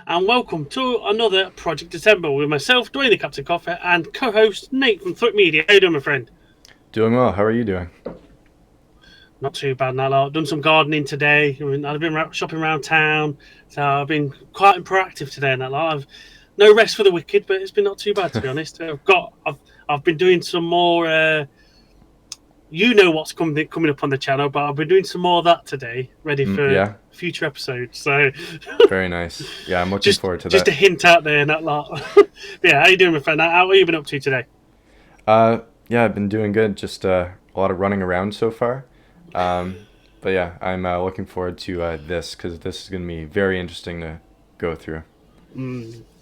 and welcome to another Project December with myself, Dwayne the Captain Coffee, and co-host Nate from Thwip Media. How you doing, my friend? Doing well. How are you doing? Not too bad now. I've done some gardening today. I've been shopping around town, so I've been quite proactive today. And that I've no rest for the wicked, but it's been not too bad to be honest. I've been doing some more. You know what's coming up on the channel, but I've been doing some more of that today, ready for Yeah, future episodes. So very nice. Yeah, I'm looking just forward to just a that. hint out there, and that lot. Yeah, how you doing, my friend? How have you been up to today? Yeah, I've been doing good. Just a lot of running around so far. But yeah, I'm looking forward to this because this is going to be very interesting to go through.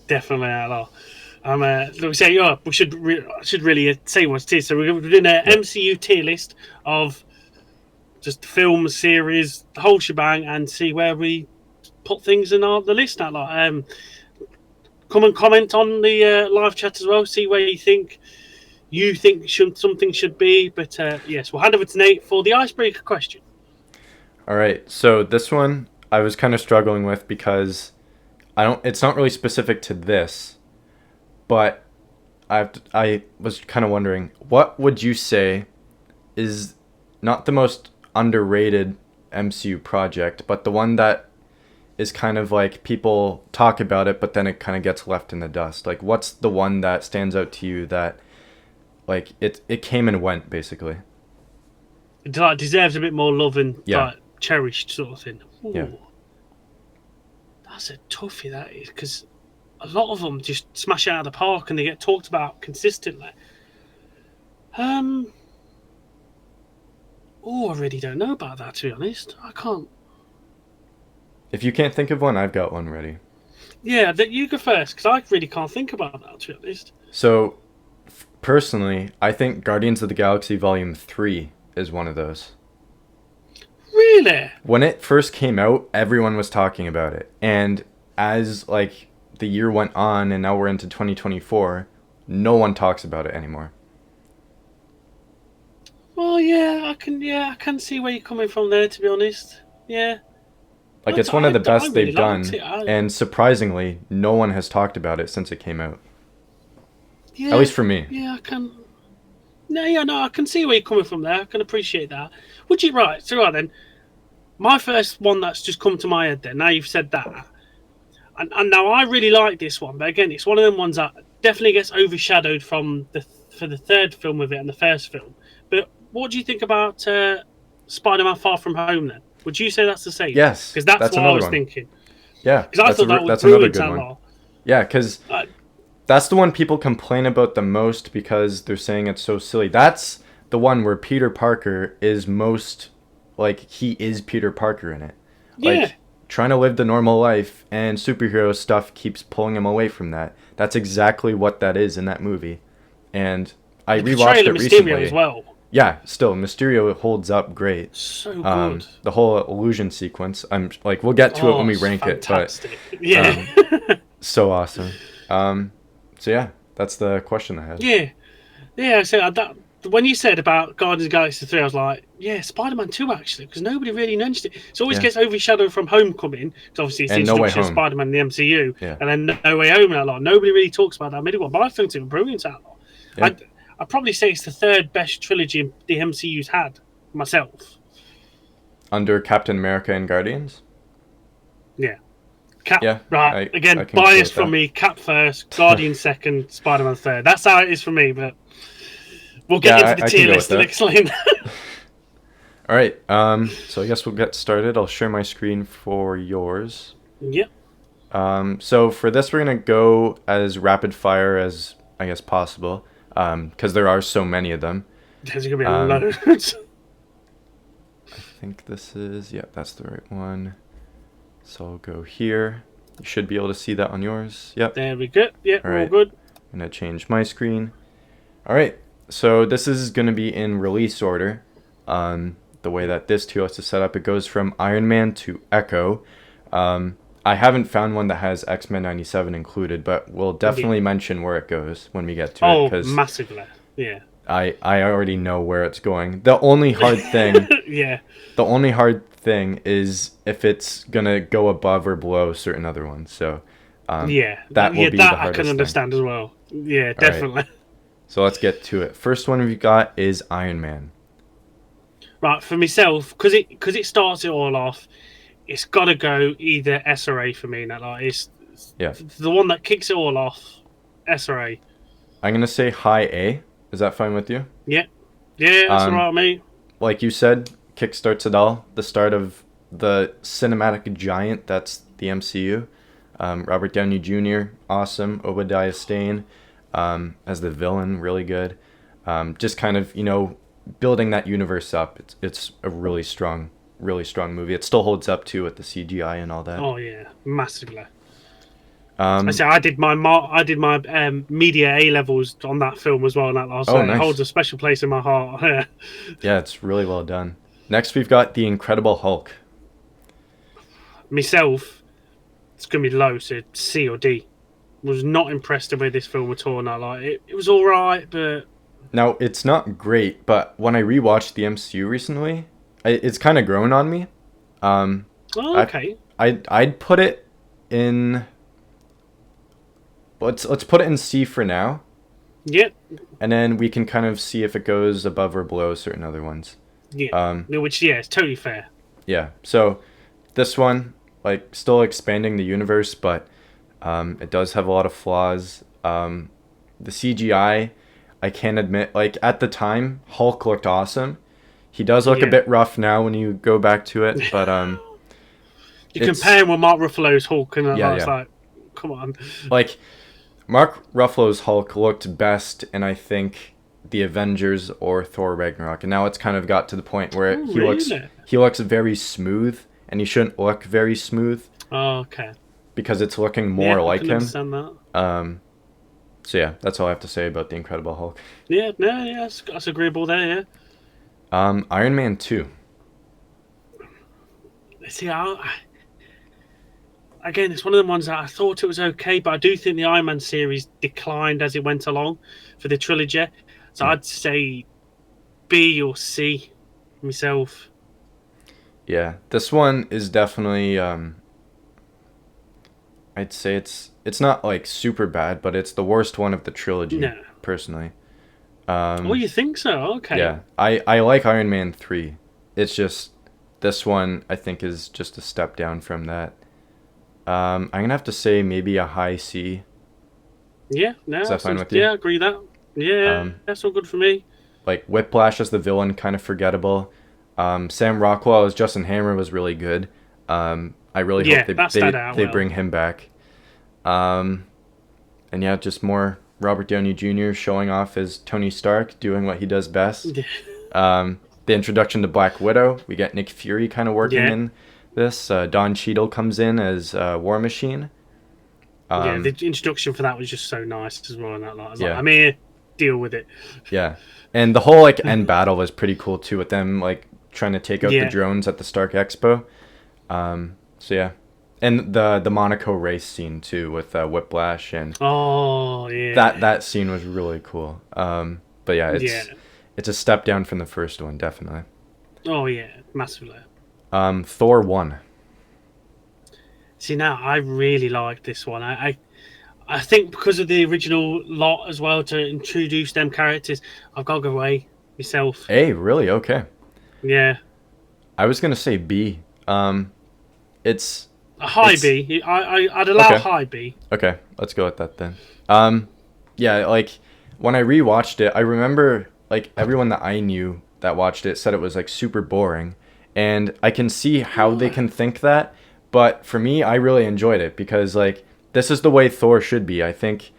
Definitely a lot. We say, I should really say what it is. So we're doing an Yeah. MCU tier list of just film series, the whole shebang, and see where we put things in the list. That lot. Come and comment on the live chat as well. See where you think something should be. But yes, we'll hand over to Nate for the icebreaker question. All right. So this one I was kind of struggling with because I don't. It's not really specific to this, but I was kind of wondering what would you say is not the most underrated MCU project, but the one that is kind of like people talk about it, but then it kind of gets left in the dust. Like, what's the one that stands out to you that like it came and went basically? It like, deserves a bit more love and Yeah, cherished sort of thing. yeah. Ooh, that's a toughie. That is because a lot of them just smash out of the park and they get talked about consistently. Um, I really don't know about that, to be honest. I can't. If you can't think of one, I've got one ready. Yeah, that you go first because I really can't think about that, to be honest. So, personally, I think Guardians of the Galaxy Volume 3 is one of those. Really? When it first came out, everyone was talking about it. And as like the year went on and now we're into 2024, no one talks about it anymore. Well, yeah, I can. Yeah, I can see where you're coming from there. To be honest, yeah, Like, it's one of the I best really they've liked done, it. and surprisingly, no one has talked about it since it came out. At Yeah, least for me. yeah, I can. No, yeah, no, I can see where you're coming from there. I can appreciate that. Would you right? So right then, my first one that's just come to my head. Then now you've said that, and now I really like this one, but again, it's one of them ones that definitely gets overshadowed for the third film of it and the first film. But what do you think about Spider-Man: Far From Home? Then would you say that's the same? Yes, Because that's that's what I another was one. thinking. Yeah, Because I thought that was that's another brilliant good a one. lot. Yeah, because Uh, that's the one people complain about the most because they're saying it's so silly. That's the one where Peter Parker is most like he is Peter Parker in it. yeah, Like trying to live the normal life and superhero stuff keeps pulling him away from that. That's exactly what that is in that movie. And I the rewatched portrayal of it Mysterio as recently. well, Yeah, still Mysterio holds up great. so good. The whole illusion sequence. I'm like we'll get to it when Oh, we it's rank it, but fantastic. Yeah, um, so awesome. So yeah, that's the question I had. yeah, yeah. So that when you said about Guardians of the Galaxy 3, I was like, yeah, Spider-Man 2 actually, because nobody really mentioned it. It always Yeah, gets overshadowed from Homecoming, because obviously it's the and No Way introduction of Home. Spider-Man in the MCU, Yeah, and then No Way Home and a lot. Nobody really talks about that middle one, but I think it's brilliant that lot. yeah. I'd probably say it's the third best trilogy the MCU's had myself. Under Captain America and Guardians. Yeah. Cap, Yeah, right. I Again, can go bias with from that. me. Cap first, Guardian second, Spider-Man third. That's how it is for me, but we'll get into the I can tier go with list and that. explain. All right. So I guess we'll get started. I'll share my screen for yours. Yep. So for this, we're gonna go as rapid fire as I guess possible, because there are so many of them. There's going to be a Um, load. I think this is, yeah, that's the right one. So I'll go here. You should be able to see that on yours. Yep. There we go. Yep, All we're all right. good. I'm gonna change my screen. All right. So this is gonna be in release order. The way that this tier list is set up, it goes from Iron Man to Echo. I haven't found one that has X-Men 97 included, but we'll definitely mention where it goes when we get to it, Oh, because massively. Yeah. I already know where it's going. The only hard thing, Yeah. the only hard thing is if it's gonna go above or below certain other ones. So Yeah, that will be that the I can hardest thing. understand as well. Yeah, All right. definitely. So let's get to it. First one we've got is Iron Man. Right, for myself, because it starts it all off, it's got to go either S or A for me. Now, like it's Yeah. the one that kicks it all off. S or A. I'm gonna say high A. Is that fine with you? Yeah, yeah, that's all Um, right with me. like you said, kickstarts it all. The start of the cinematic giant that's the MCU. Robert Downey Jr. awesome. Obadiah Stane as the villain, really good. Just kind of building that universe up. It's a really strong movie. It still holds up too with the CGI and all that. Oh yeah, massively. I Um, say I did my media A levels on that film as well, and that last oh, so it holds nice. a special place in my heart. Yeah, it's really well done. Next, we've got the Incredible Hulk. Myself, it's gonna be low, so C or D. Was not impressed with this film at all. Now, like it was all right, but Now, it's not great, but when I rewatched the MCU recently, it's kind of grown on me. Um, oh, I, okay. I'd put it in. Let's put it in C for now, Yep, and then we can kind of see if it goes above or below certain other ones. yeah. Um, Which it's totally fair. yeah. So this one, like, still expanding the universe, but it does have a lot of flaws. The CGI, I can't admit, like at the time, Hulk looked awesome. He does look a Yeah. bit rough now when you go back to it, but You it's compare him with Mark Ruffalo's Hulk, and yeah, I was yeah. like, come on. Like Mark Ruffalo's Hulk looked best in I think the Avengers or Thor Ragnarok, and now it's kind of got to the point where Oh, he really? looks very smooth, and he shouldn't look very smooth Oh, okay. because it's looking Yeah, more I like can him. understand that. So yeah, that's all I have to say about the Incredible Hulk. Yeah, no, yeah, that's agreeable there. Yeah. Iron Man 2. See, again, it's one of the ones that I thought it was okay, but I do think the Iron Man series declined as it went along for the trilogy. So Yeah. I'd say B or C myself. Yeah, this one is definitely I'd say it's not like super bad, but it's the worst one of the trilogy No. personally. Oh, you think so? Okay. Yeah, I like Iron Man 3. It's just this one I think is just a step down from that. I'm going to have to say maybe a high C. Yeah, no, Is that fine with you? yeah, I agree that. Yeah, Um, that's all good for me. like Whiplash as the villain, kind of forgettable. Sam Rockwell as Justin Hammer was really good. I really Yeah, hope that stood out they well. bring him back. And yeah, just more Robert Downey Jr. showing off as Tony Stark, doing what he does best. The introduction to Black Widow, we get Nick Fury kind of working Yeah. in this. Don Cheadle comes in as War Machine. Yeah, the introduction for that was just so nice as well. And that, like, I was Yeah. like, I'm here, deal with it. Yeah, and the whole like end battle was pretty cool too, with them like trying to take out the Yeah. drones at the Stark Expo. So yeah, and the Monaco race scene too with Whiplash, and Oh, yeah. that scene was really cool. But yeah, it's a step down from the first one, definitely. Oh, yeah, massively. Thor 1. See, now I really like this one. I think because of the original lot as well to introduce them characters, I've got to go away myself. A, really? Okay. Yeah, I was gonna say B. It's a high It's- B. I'd allow Okay. high B. Okay, let's go with that then. Yeah, like when I rewatched it, I remember like everyone that I knew that watched it said it was like super boring, and I can see how they can think that, but for me, I really enjoyed it because like this is the way Thor should be. I think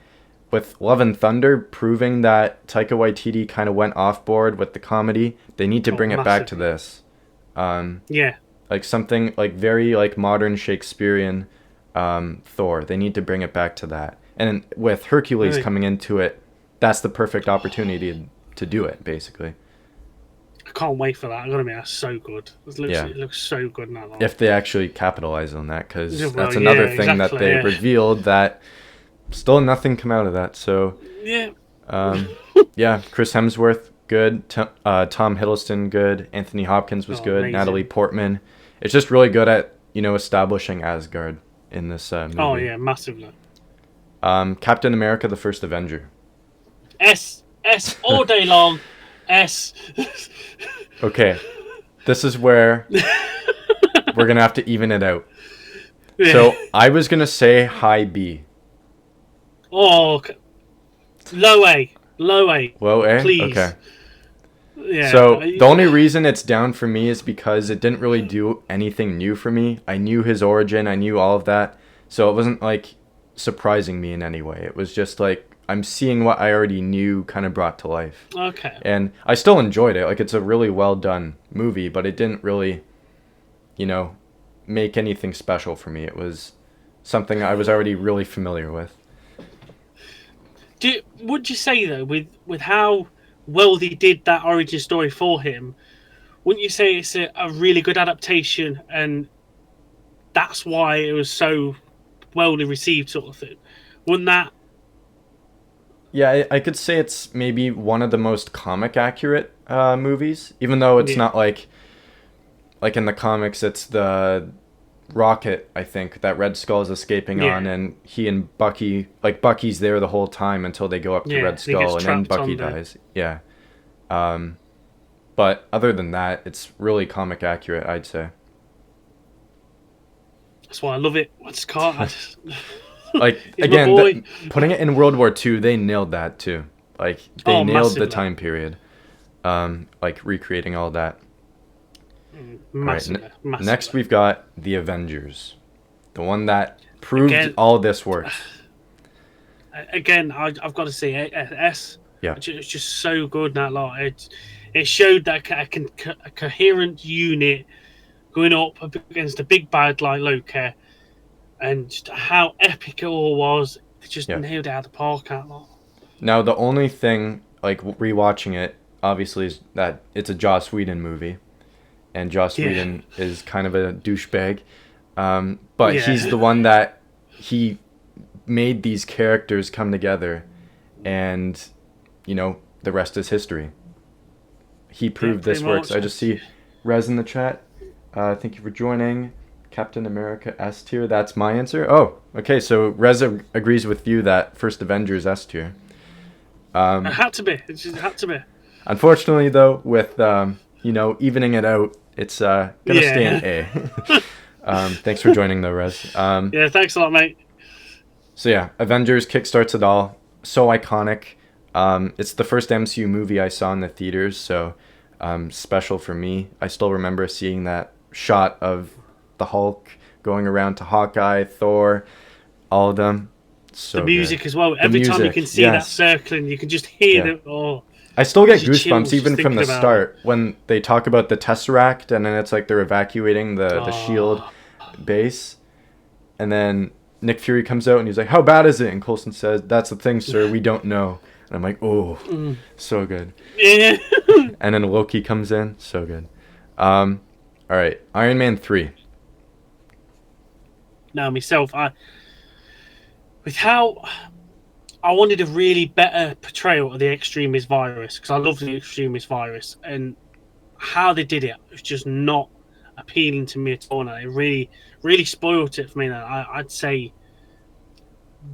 with Love and Thunder proving that Taika Waititi kind of went off board with the comedy, they need to bring it back to massively. this. Yeah, Like something like very like modern Shakespearean Thor. They need to bring it back to that. And with Hercules Right. coming into it, that's the perfect opportunity to do it, basically. I can't wait for that. I gotta admit, that's so good. Yeah. It looks so good now. If they actually capitalize on that, because Yeah, well, that's another yeah, thing that exactly, they yeah. revealed that still nothing come out of that. So Yeah, yeah, Chris Hemsworth good, Tom Hiddleston good, Anthony Hopkins was Oh, good, amazing. Natalie Portman. It's just really good at establishing Asgard in this movie. oh yeah, massively. Captain America: The First Avenger. S all day long. S. Okay, this is where we're gonna have to even it out. Yeah. So I was gonna say high B. Oh, low A. Low A. Low A? Please. Okay. Yeah. So the only reason it's down for me is because it didn't really do anything new for me. I knew his origin, I knew all of that. So it wasn't like surprising me in any way. It was just like I'm seeing what I already knew kind of brought to life. Okay. And I still enjoyed it. Like, it's a really well done movie, but it didn't really, make anything special for me. It was something I was already really familiar with. Would you say though, with how well they did that origin story for him, wouldn't you say it's a really good adaptation, and that's why it was so well received, sort of thing? Wouldn't that? Yeah, I could say it's maybe one of the most comic accurate movies, even though it's not like in the comics, it's the rocket, I think, that Red Skull is escaping on, and he and Bucky, like, Bucky's there the whole time until they go up to Red Skull, and then Bucky dies. Yeah. But other than that, it's really comic accurate, I'd say. That's why I love it. What's called? Like, again, putting it in World War II, they nailed that too. Like, they nailed massively. The time period. Like, recreating all that. Massively, right. massively. Next, we've got the Avengers, the one that proved all this works. Again, I've got to say S. Yeah, it's just so good. That lot, it showed that a coherent unit going up against a big bad like Loki, and just how epic it all was. They just nailed it out of the park. That lot. Now, the only thing, like, rewatching it, obviously, is that it's a Joss Whedon movie. And Joss Whedon is kind of a douchebag. But he's the one that he made these characters come together. And, the rest is history. He proved this works. I just see Rez in the chat. Thank you for joining. Captain America S tier. That's my answer. Oh, okay. So Rez agrees with you that First Avengers S tier. It had to be. It just had to be. Unfortunately, though, with evening it out, it's gonna stay in A. Thanks for joining, though, Rez. Yeah, thanks a lot, mate. So yeah, Avengers kickstarts it all. So iconic. It's the first MCU movie I saw in the theaters, so special for me. I still remember seeing that shot of the Hulk going around to Hawkeye, Thor, all of them. So the music as well. Every time you can see that circling, you can just hear it. Oh. I still get goosebumps even from the start when they talk about the Tesseract, and then it's like they're evacuating the S.H.I.E.L.D. base. And then Nick Fury comes out and he's like, "How bad is it?" And Coulson says, "That's the thing, sir. We don't know." And I'm like, "Oh, so good." Yeah. And then Loki comes in. So good. All right. Iron Man 3. Now, myself, with how I wanted a really better portrayal of the extremist virus, because I love the extremist virus, and how they did it was just not appealing to me at all. It really, really spoiled it for me. I'd say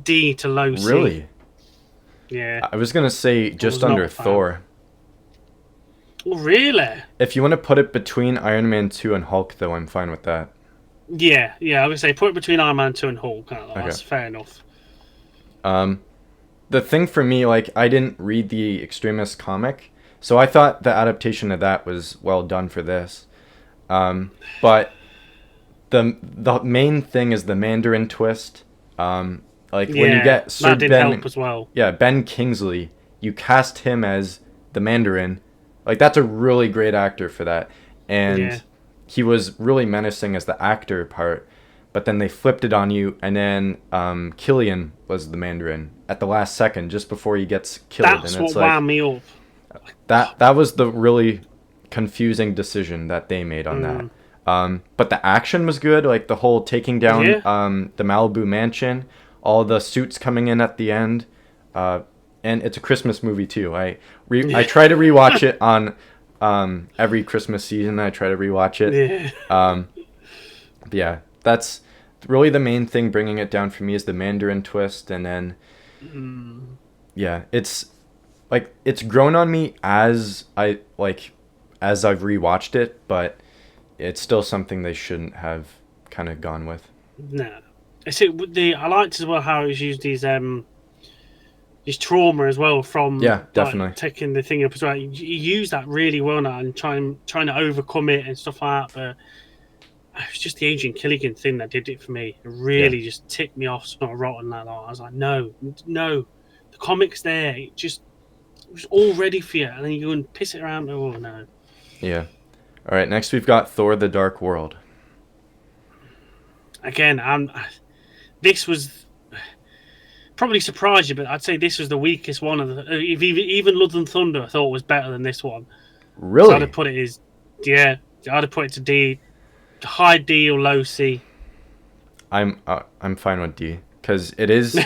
D to low C. Really? Yeah. I was gonna say just under Thor. Oh, really? If you want to put it between Iron Man 2 and Hulk, though, I'm fine with that. Yeah. I would say put it between Iron Man 2 and Hulk. That's fair enough. The thing for me, like, I didn't read the Extremist comic, so I thought the adaptation of that was well done for this. But the main thing is the Mandarin twist. When you get Sir that didn't help as well. Yeah, Ben Kingsley, you cast him as the Mandarin. Like, that's a really great actor for that. And he was really menacing as the actor part. But then they flipped it on you, and then Killian was the Mandarin at the last second, just before he gets killed. That's and it's what wound me up. That was the really confusing decision that they made on that. But the action was good, like the whole taking down the Malibu mansion, all the suits coming in at the end, and it's a Christmas movie too. I try to rewatch it on every Christmas season. I try to rewatch it. Yeah. That's really the main thing bringing it down for me is the Mandarin twist, and then yeah, it's like it's grown on me as I've rewatched it, but it's still something they shouldn't have kind of gone with. No, I liked as well how he's used his trauma as well from Yeah, definitely. taking the thing up as well. He used that really well now and trying to overcome it and stuff like that. But it was just the Adrian Killigan thing that did it for me. It Yeah. really just ticked me off. It's not rotten that lot. I was like, no, the comic's there. It was all ready for you, and then you go and piss it around. Oh no. Yeah. All right, next we've got Thor: The Dark World. Again, this was probably surprised you, but I'd say this was the weakest one of the. Even Love and Thunder, I thought was better than this one. Really? So I'd have put it as I'd have put it to D, high D or low C. I'm fine with D because it is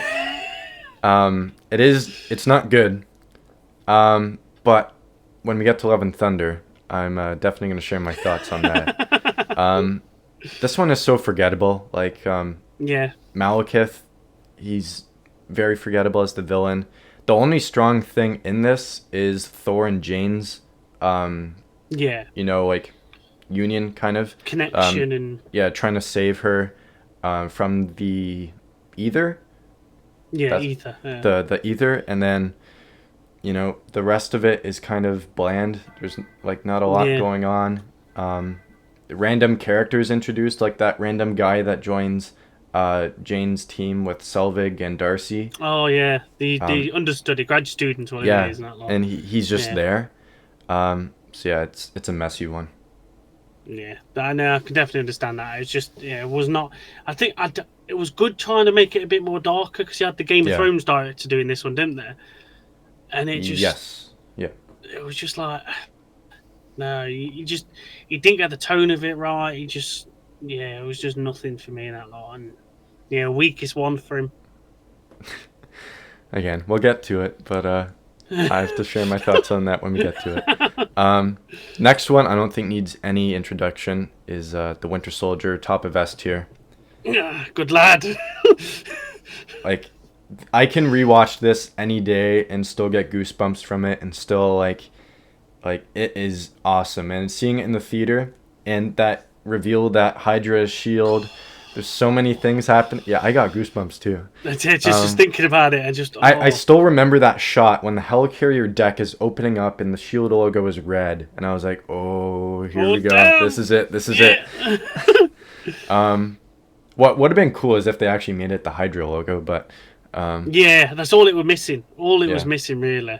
it's not good. But when we get to Love and Thunder, I'm definitely going to share my thoughts on that. This one is so forgettable. Like Yeah, Malekith, he's very forgettable as the villain. The only strong thing in this is Thor and Jane's yeah, like union kind of connection and trying to save her from the ether. ether. Yeah. The ether, and then the rest of it is kind of bland. There's like not a lot going on. Random characters introduced, like that random guy that joins Jane's team with Selvig and Darcy. Oh yeah, the understudy grad student, what it is, not and he's just there. So yeah, it's a messy one. Yeah, I know. I can definitely understand that. It's just, it was not. I think it was good trying to make it a bit more darker because you had the Game of Thrones director doing this one, didn't there? And it just, it was just like, no, you didn't get the tone of it right. He just, it was just nothing for me in that lot. And weakest one for him. Again, we'll get to it, but I have to share my thoughts on that when we get to it. Next one, I don't think needs any introduction, is the Winter Soldier, top of S tier. Good lad. Like, I can rewatch this any day and still get goosebumps from it, and still like it is awesome. And seeing it in the theater and that reveal that Hydra's shield. There's so many things happen. Yeah, I got goosebumps too. That's it. Just thinking about it, I still remember that shot when the helicarrier deck is opening up and the shield logo is red, and I was like, "Oh, here we go. Damn. This is it. This is it." What would have been cool is if they actually made it the Hydra logo, but that's all it was missing. All it was missing, really.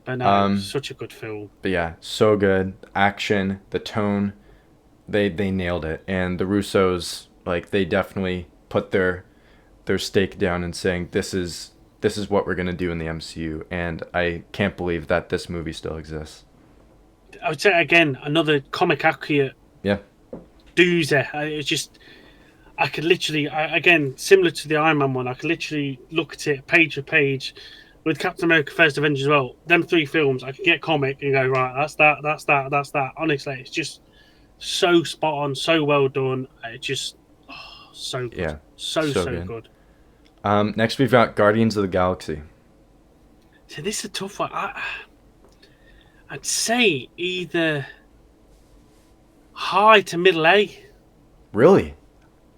But no, it was such a good film. But yeah, so good. Action, the tone, they nailed it, and the Russos. Like, they definitely put their stake down in saying this is what we're going to do in the MCU, and I can't believe that this movie still exists. I would say, again, another comic accurate doozy. It's just, I could literally, again, similar to the Iron Man one, I could literally look at it page for page with Captain America First Avenger as well. Them 3 films, I could get comic and go, right, that's that. Honestly, it's just so spot on, so well done. It just... so good. Yeah. So good. Next we've got Guardians of the Galaxy. So this is a tough one. I'd say either high to middle A. Really?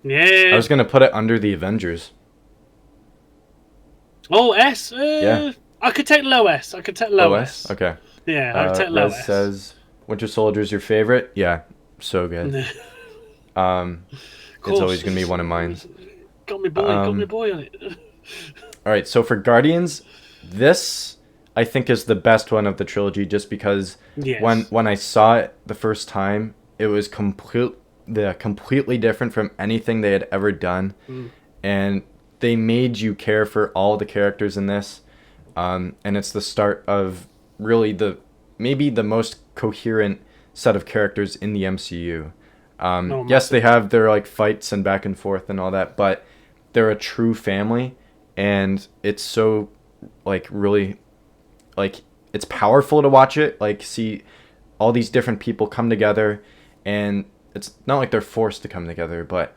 Yeah. I was going to put it under the Avengers. Oh, S? Yeah. I could take low S. Low S. Okay. Yeah, I would take low S. says Winter Soldier's your favorite? Yeah. So good. It's always going to be one of mine. Got me boy on it. All right, so for Guardians, this I think is the best one of the trilogy, just because when I saw it the first time, it was completely different from anything they had ever done, and they made you care for all the characters in this, and it's the start of really maybe the most coherent set of characters in the MCU. Yes, they have their like fights and back and forth and all that, but they're a true family, and it's so like really like it's powerful to watch it, like see all these different people come together, and it's not like they're forced to come together, but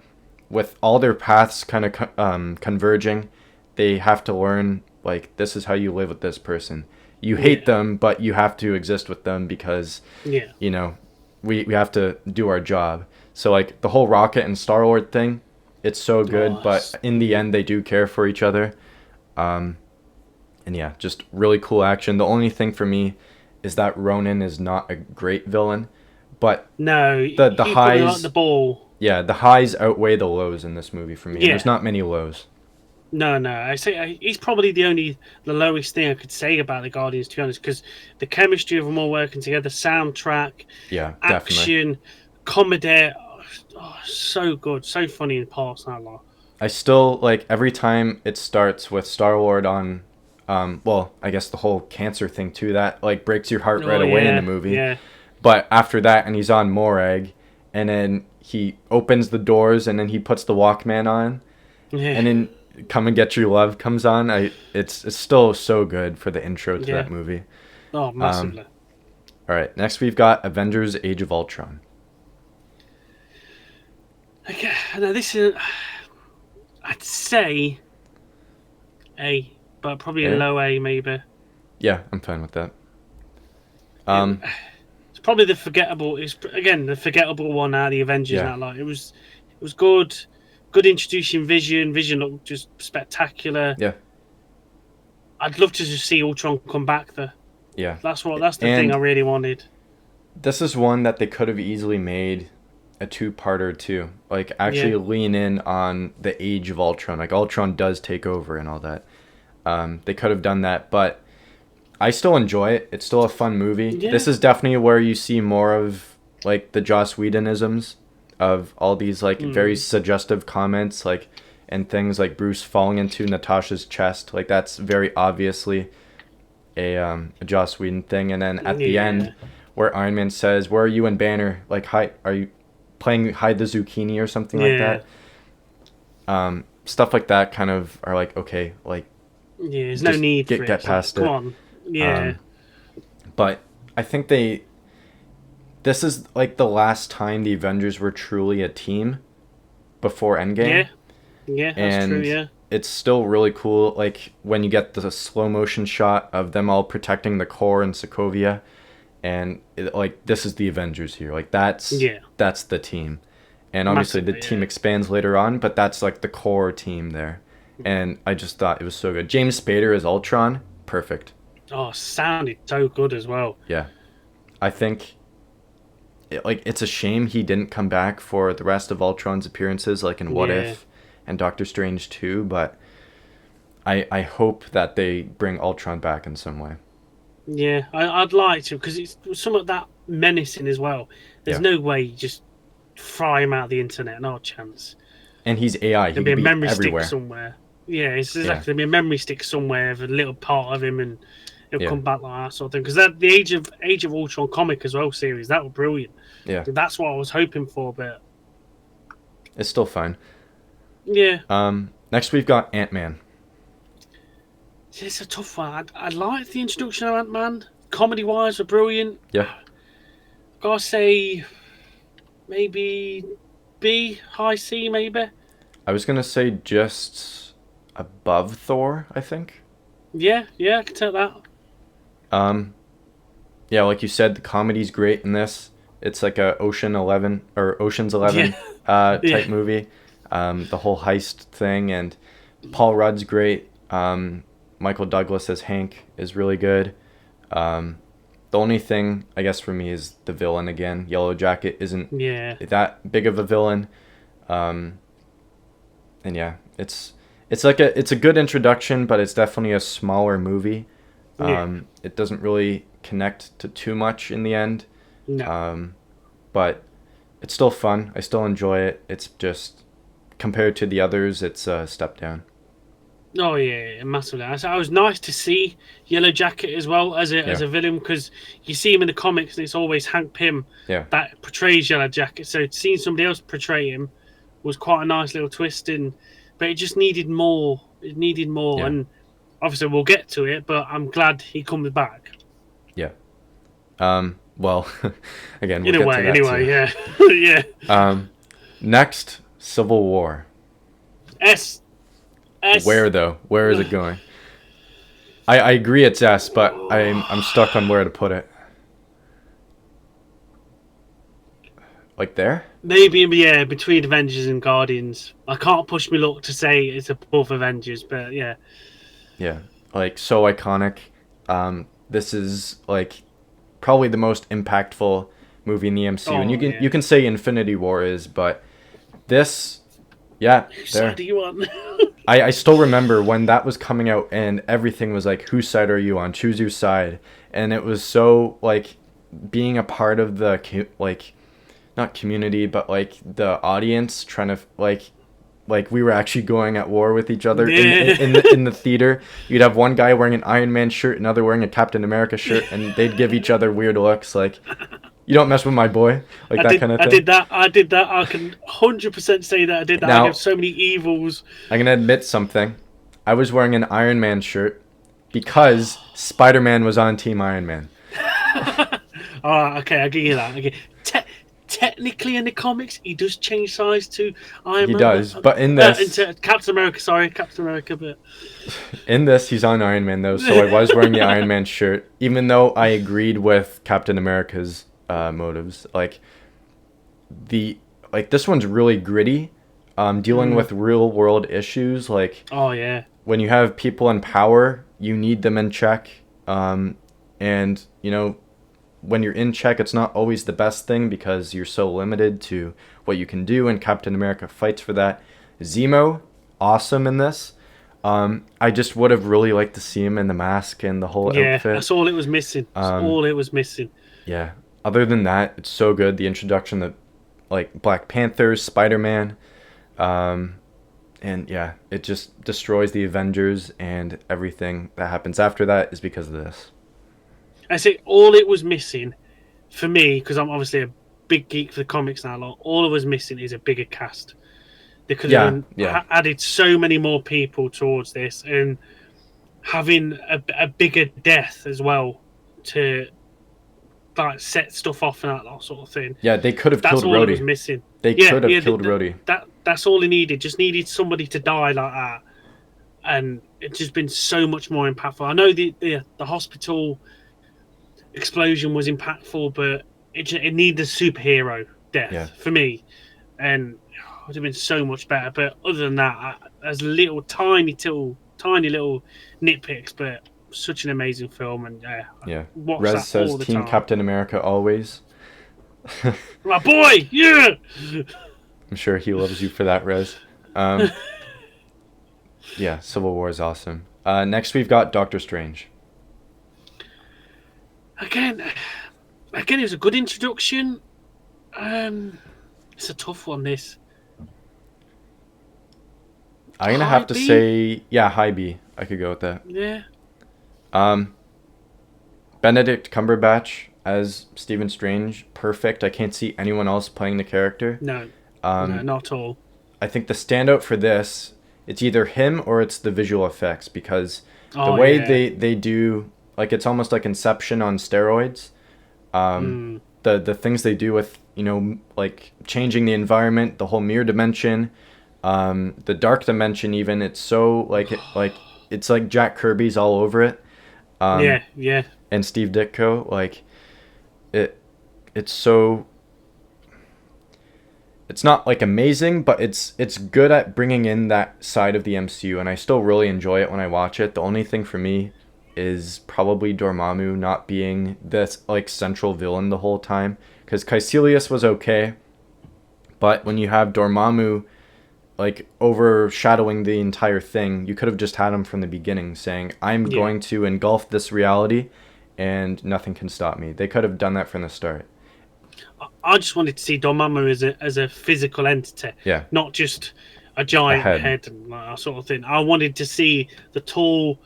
with all their paths kind of converging, they have to learn, like, this is how you live with this person. You hate them, but you have to exist with them because, you know, we have to do our job. So, like, the whole Rocket and Star-Lord thing, it's so good, but in the end, they do care for each other. And yeah, just really cool action. The only thing for me is that Ronan is not a great villain, but no, the highs, like the ball. Yeah, the highs outweigh the lows in this movie for me. There's not many lows. No, I say he's probably the lowest thing I could say about the Guardians, to be honest, because the chemistry of them all working together, soundtrack, action, comedy, so good, so funny in parts. I still, like, every time it starts with Star-Lord on, well, I guess the whole cancer thing too, that, like, breaks your heart right away in the movie. Yeah. But after that, and he's on Morag, and then he opens the doors, and then he puts the Walkman on, and then Come and Get Your Love comes on. It's still so good for the intro to that movie. Oh, massively. All right, next we've got Avengers: Age of Ultron. Okay, now this is, I'd say A, but probably a low A maybe. Yeah, I'm fine with that. It's probably the forgettable. It's again the forgettable one out of the Avengers. Yeah. Now, like it was good. Good introducing Vision. Vision looked just spectacular. Yeah. I'd love to just see Ultron come back though. Yeah. That's the thing I really wanted. This is one that they could have easily made a two-parter too. Like, actually lean in on the Age of Ultron. Like, Ultron does take over and all that. They could have done that, but I still enjoy it. It's still a fun movie. Yeah. This is definitely where you see more of, like, the Joss Whedon-isms of all these, like, very suggestive comments, like, and things like Bruce falling into Natasha's chest. Like, that's very obviously a Joss Whedon thing. And then at the end, where Iron Man says, "Where are you and Banner? Like, are you playing Hide the Zucchini or something like that?" Stuff like that kind of are like, okay, like, there's no need for it. Get past it. Come on. Yeah. But I think this is, like, the last time the Avengers were truly a team before Endgame. Yeah, that's true, yeah. It's still really cool, like, when you get the slow motion shot of them all protecting the core in Sokovia, and like, this is the Avengers here. Like, that's the team. And obviously the team expands later on, but that's, like, the core team there. And I just thought it was so good. James Spader as Ultron, perfect. Oh, sounded so good as well. Yeah. I think, it's a shame he didn't come back for the rest of Ultron's appearances, like in What If and Doctor Strange 2, but I hope that they bring Ultron back in some way. Yeah, I'd like to, because it's some of that menacing as well. There's no way you just fry him out of the internet, no chance. And he's AI, There'll be a memory stick somewhere. Yeah, it's exactly. There'll be a memory stick somewhere of a little part of him, and it'll come back like that sort of thing. Because that the Age of Ultron comic as well series, that was brilliant. Yeah, that's what I was hoping for, but it's still fun. Yeah. Next we've got Ant-Man. It's a tough one. I liked the introduction of Ant-Man. Comedy wise, were brilliant. Yeah. Gotta say, maybe B, high C, maybe. I was gonna say just above Thor, I think. Yeah, I can take that. Yeah, like you said, the comedy's great in this. It's like a Ocean's 11 type movie. The whole heist thing, and Paul Rudd's great. Michael Douglas as Hank is really good. The only thing, I guess, for me is the villain again. Yellow Jacket isn't that big of a villain. And yeah, it's a good introduction, but it's definitely a smaller movie. It doesn't really connect to too much in the end. No. But it's still fun. I still enjoy it. It's just, compared to the others, it's a step down. Oh yeah, massively. I was nice to see Yellow Jacket as well as a villain, because you see him in the comics and it's always Hank Pym that portrays Yellow Jacket. So seeing somebody else portray him was quite a nice little twist, but it just needed more. It needed more, and obviously we'll get to it. But I'm glad he comes back. Yeah. Well, again, we'll get to that anyway, too. yeah. Next, Civil War. S. Where though? Where is it going? I agree it's S, but I'm stuck on where to put it. Like there? Maybe, yeah, between Avengers and Guardians. I can't push my luck to say it's above Avengers, but yeah. Yeah, like so iconic. This is like probably the most impactful movie in the MCU, and you can say Infinity War is, but this, yeah, Whose there. side are you on? I still remember when that was coming out, and everything was like, whose side are you on? Choose your side, and it was so like being a part of the like, not community, but like the audience trying to like we were actually going at war with each other in the theater. You'd have one guy wearing an Iron Man shirt, another wearing a Captain America shirt, and they'd give each other weird looks like, you don't mess with my boy, like that kind of thing. I did that. I can 100% say that I did that. Now, I have so many evils. I'm gonna admit something. I was wearing an Iron Man shirt because Spider-Man was on Team Iron Man. Oh, okay, I'll give you that. Okay. Technically, in the comics, he does change size to Iron Man. He does, but in this... into Captain America, sorry. Captain America, but... In this, he's on Iron Man, though, so I was wearing the Iron Man shirt, even though I agreed with Captain America's motives. Like, this one's really gritty, dealing with real-world issues. Like, oh, yeah. When you have people in power, you need them in check, and, you know... When you're in check, it's not always the best thing because you're so limited to what you can do, and Captain America fights for that. Zemo, awesome in this. I just would have really liked to see him in the mask and the whole outfit. Yeah, that's all it was missing. That's all it was missing. Yeah. Other than that, it's so good. The introduction of, like, Black Panther, Spider-Man, and yeah, it just destroys the Avengers, and everything that happens after that is because of this. I say all it was missing for me, because I'm obviously a big geek for the comics now. All it was missing is a bigger cast. They could have added so many more people towards this, and having a bigger death as well to like set stuff off and that sort of thing. Yeah, they could have killed Rhodey. That's all it was missing. They could have killed Rhodey. That's all he needed. Just needed somebody to die like that, and it's just been so much more impactful. I know the hospital explosion was impactful, but it needed a superhero death for me, and it would have been so much better. But other than that, there's little tiny little nitpicks, but such an amazing film, and Rez says Team Captain America always. My boy, yeah. I'm sure he loves you for that, Rez. Yeah, Civil War is awesome. Next we've got Doctor Strange. Again, it was a good introduction. It's a tough one, this. I'm going to have to say, high B. I could go with that. Yeah. Benedict Cumberbatch as Stephen Strange, perfect. I can't see anyone else playing the character. No, not at all. I think the standout for this, it's either him or it's the visual effects, because the way they do... Like, it's almost like Inception on steroids. The things they do with, you know, like changing the environment, the whole mirror dimension, the dark dimension even. It's so it's like Jack Kirby's all over it. Yeah. And Steve Ditko, like it's so. It's not like amazing, but it's good at bringing in that side of the MCU, and I still really enjoy it when I watch it. The only thing for me is probably Dormammu not being this like central villain the whole time, because Caecilius was okay, but when you have Dormammu like overshadowing the entire thing, you could have just had him from the beginning saying, I'm going to engulf this reality and nothing can stop me. They could have done that from the start. I just wanted to see Dormammu as a physical entity, not just a giant head and like that sort of thing. I wanted to see the tall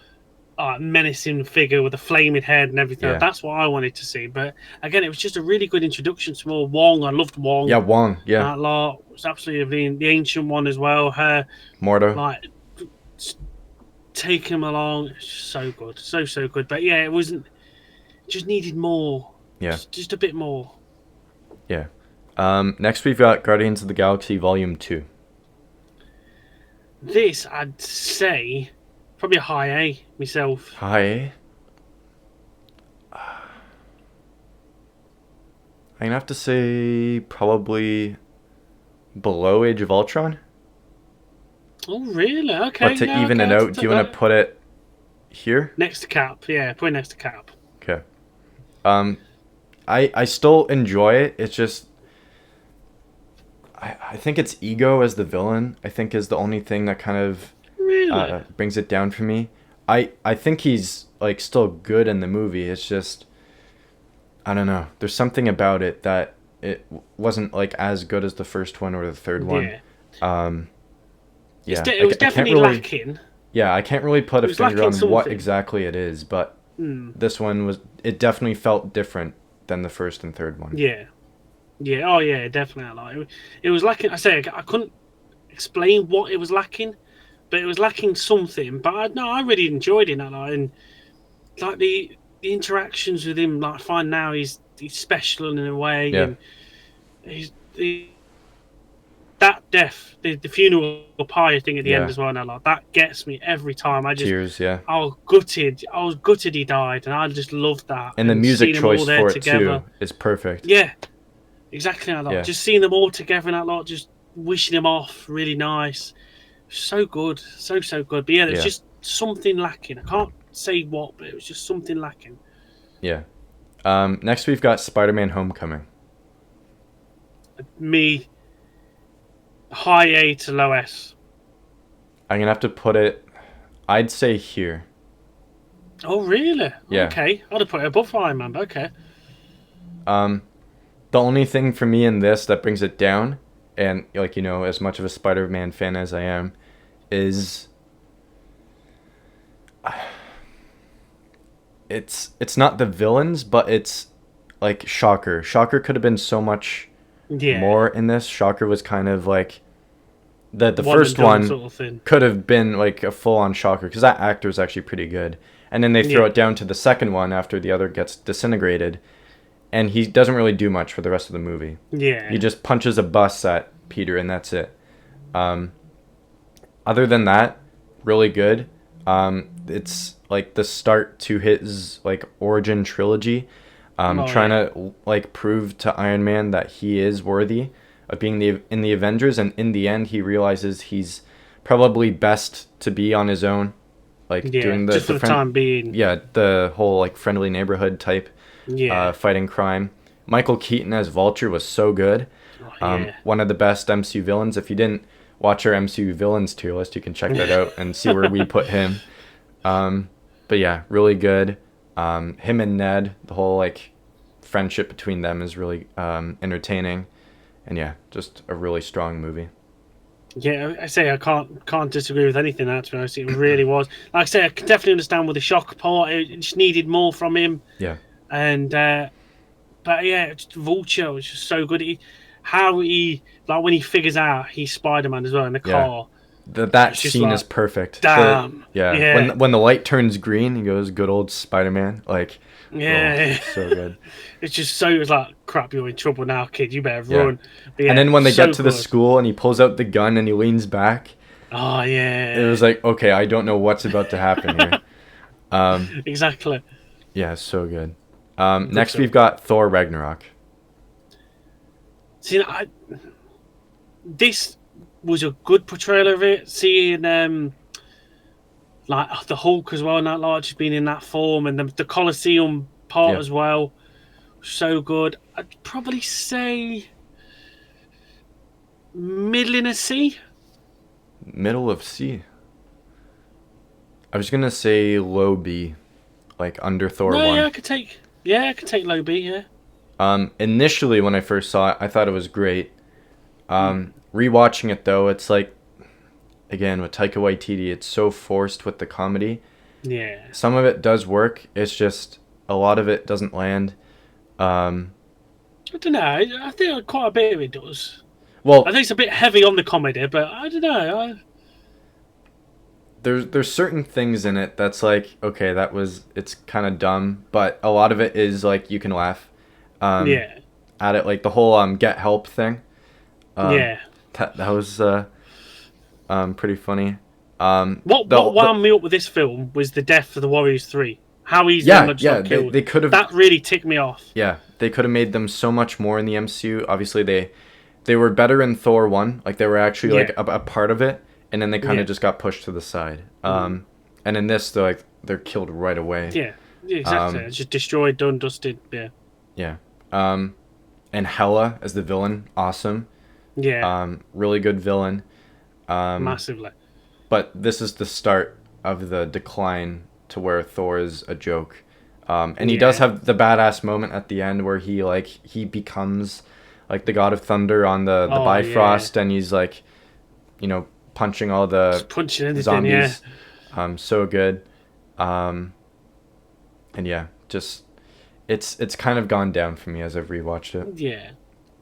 menacing figure with a flaming head and everything. That's what I wanted to see. But again, it was just a really good introduction to more Wong. I loved Wong. Yeah, Wong. Yeah, that lot was absolutely the ancient one as well. Her Mordo, like take him along. It's just so good, so good. But yeah, it wasn't. Just needed more. Yeah, just a bit more. Yeah. Next we've got Guardians of the Galaxy Volume 2. This, I'd say, probably a high A myself. High. I'm gonna have to say probably below Age of Ultron. Oh, really? Okay, But to yeah, even okay. it out, do you want to put it here? Next to Cap, yeah, put it next to Cap. Okay. Um, I still enjoy it. It's just I think it's Ego as the villain. I think is the only thing that kind of Really? brings it down for me. I think he's like still good in the movie. It's just I don't know. There's something about it that it wasn't like as good as the first one or the third one. Yeah. Um, yeah, It was I can't definitely really. lacking. Yeah, I can't really put It a was finger lacking on what something. exactly it is, but Hmm. this one was. It definitely felt different than the first and third one. Yeah. Yeah. Oh, yeah. Definitely. Like it was lacking. I say I couldn't explain what it was lacking, but it was lacking something. But no, I really enjoyed it. And like the interactions with him, like I find now he's special in a way, Yeah. and that death, the funeral pyre thing at the end Yeah. as well. Now, like that gets me every time. Tears, yeah. I was gutted. I was gutted he died, and I just loved that. And the music seeing them all choice there for it together. too is perfect. Yeah, exactly. Like Yeah. just seeing them all together and that lot, just wishing him off, really nice. So good, so good. But yeah, there's Yeah. just something lacking. I can't say what, but it was just something lacking. Yeah. Next we've got Spider-Man: Homecoming. Me, high A to low S. I'm gonna have to put it. I'd say here. Oh really? Yeah. Okay, I'd have put it above Iron Man. But okay. The only thing for me in this that brings it down, and like as much of a Spider-Man fan as I am, is it's not the villains, but it's like Shocker. Shocker could have been so much Yeah. more in this. Shocker was kind of like the One first and done one sort of thing. could have been like a full-on Shocker because that actor is actually pretty good. And then they throw Yeah. it down to the second one after the other gets disintegrated, and he doesn't really do much for the rest of the movie. Yeah. He just punches a bus at Peter, and that's it. Other than that, really good. It's like the start to his like origin trilogy. Trying to like prove to Iron Man that he is worthy of being in the Avengers, and in the end, he realizes he's probably best to be on his own, like doing just for the time being. Yeah, the whole like friendly neighborhood type, Yeah. fighting crime. Michael Keaton as Vulture was so good. Yeah. One of the best MCU villains. If you didn't watch our MCU villains tier list, you can check that out and see where we put him. But yeah, really good. Him and Ned, the whole like friendship between them is really entertaining, and yeah, just a really strong movie. Yeah, I say I can't disagree with anything. To be honest, it really was. Like I say, I can definitely understand with the shock part. It just needed more from him. Yeah. And but yeah, Vulture was just so good. How he like when he figures out he's Spider-Man as well in the car. That scene is perfect. Damn. Yeah. When the light turns green, he goes, "Good old Spider-Man." Like, yeah, so good. It's like, crap, you're in trouble now, kid. You better run. Yeah, and then when they get to the school and he pulls out the gun and he leans back. Oh yeah. It was like, okay, I don't know what's about to happen here. Exactly. Yeah, so good. Next we've got Thor Ragnarok. See, this was a good portrayal of it. Seeing like the Hulk as well, and that like just being in that form, and the Colosseum part as well, so good. I'd probably say middle in a C. Middle of C. I was gonna say low B, like under Thor 1. Yeah, I could take low B. Yeah. Initially when I first saw it, I thought it was great. Rewatching it though, it's like, again with Taika Waititi, it's so forced with the comedy. Yeah. Some of it does work. It's just a lot of it doesn't land. I don't know. I think quite a bit of it does. Well, I think it's a bit heavy on the comedy, but I don't know. There's certain things in it that's like, okay, it's kind of dumb, but a lot of it is like you can laugh at it, like the whole get help thing. Yeah. That was pretty funny. What wound me up with this film was the death of the Warriors 3. How easily Yeah, just yeah, got killed. they could have. That really ticked me off. Yeah, they could have made them so much more in the MCU. Obviously, they were better in Thor 1. Like, they were actually, like, a part of it. And then they kind of just got pushed to the side. And in this, they're killed right away. Yeah, exactly. It's just destroyed, done, dusted. Yeah. Yeah. And Hela as the villain, awesome. Yeah. Really good villain. Massively. But this is the start of the decline to where Thor is a joke. And he does have the badass moment at the end where he becomes like the god of thunder on the Bifrost, and he's like, punching all the just punching anything, zombies. So good. And yeah, just it's kind of gone down for me as I've rewatched it. Yeah.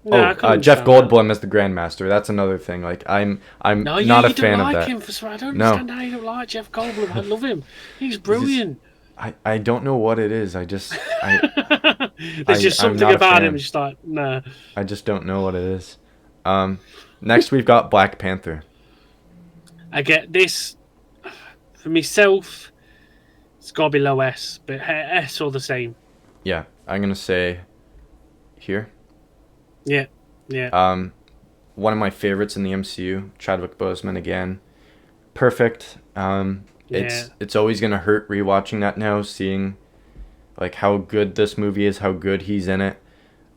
No, Jeff Goldblum as the Grandmaster. That's another thing. Like I'm not a fan of that. I don't understand how you don't like Jeff Goldblum. I love him. He's brilliant. I don't know what it is. There's just something about him. Just like no. I just don't know what it is. Next we've got Black Panther. I get this for myself. It's gotta be low S, but S all the same. Yeah, I'm gonna say here. Yeah. One of my favorites in the MCU, Chadwick Boseman again. Perfect. It's always gonna hurt rewatching that now, seeing like how good this movie is, how good he's in it.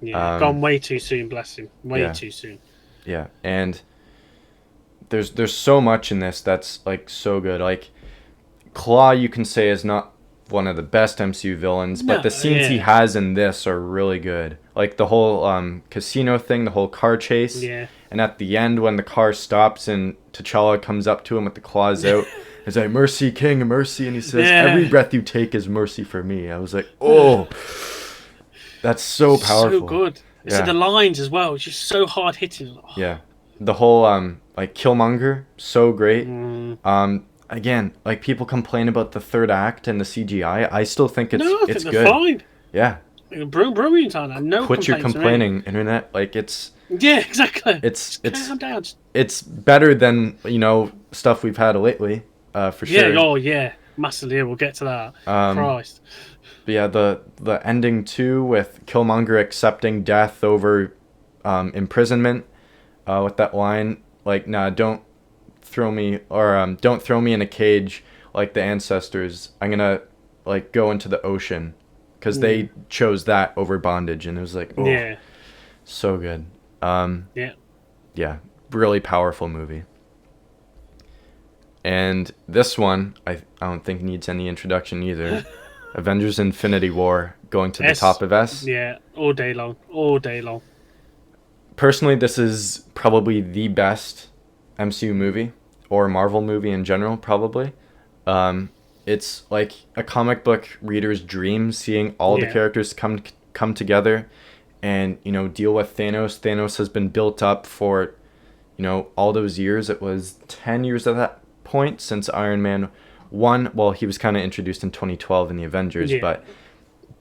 Yeah, gone way too soon, bless him. Way too soon. Yeah, and there's so much in this that's like so good. Like Claw, you can say is not one of the best MCU villains, but the scenes he has in this are really good. Like the whole casino thing, the whole car chase. Yeah. And at the end when the car stops and T'Challa comes up to him with the claws out, he's like, "Mercy, King, mercy," and he says, "Every breath you take is mercy for me." I was like, oh, that's so powerful. So good. So the lines as well, it's just so hard hitting. Oh. Yeah. The whole like Killmonger, so great. Again, like people complain about the third act and the CGI. I still think it's good. Fine. Yeah. Brilliant on that. No. Quit your complaining, internet. Like it's. Yeah, exactly. It's better than stuff we've had lately, for sure. Yeah. Oh yeah. Massively. We'll get to that. Christ. But yeah, the ending too with Killmonger accepting death over imprisonment, with that line like, "Nah, don't throw me," or "Don't throw me in a cage like the ancestors. I'm gonna like go into the ocean," because they chose that over bondage, and it was like, oh, so good. Yeah, really powerful movie. And this one, I don't think needs any introduction either. Avengers Infinity War, going to the top of S. Yeah, all day long. Personally, this is probably the best MCU movie, or Marvel movie in general, probably. It's like a comic book reader's dream, seeing all the characters come together and, deal with Thanos. Thanos has been built up for, all those years. It was 10 years at that point since Iron Man 1. Well, he was kind of introduced in 2012 in the Avengers, but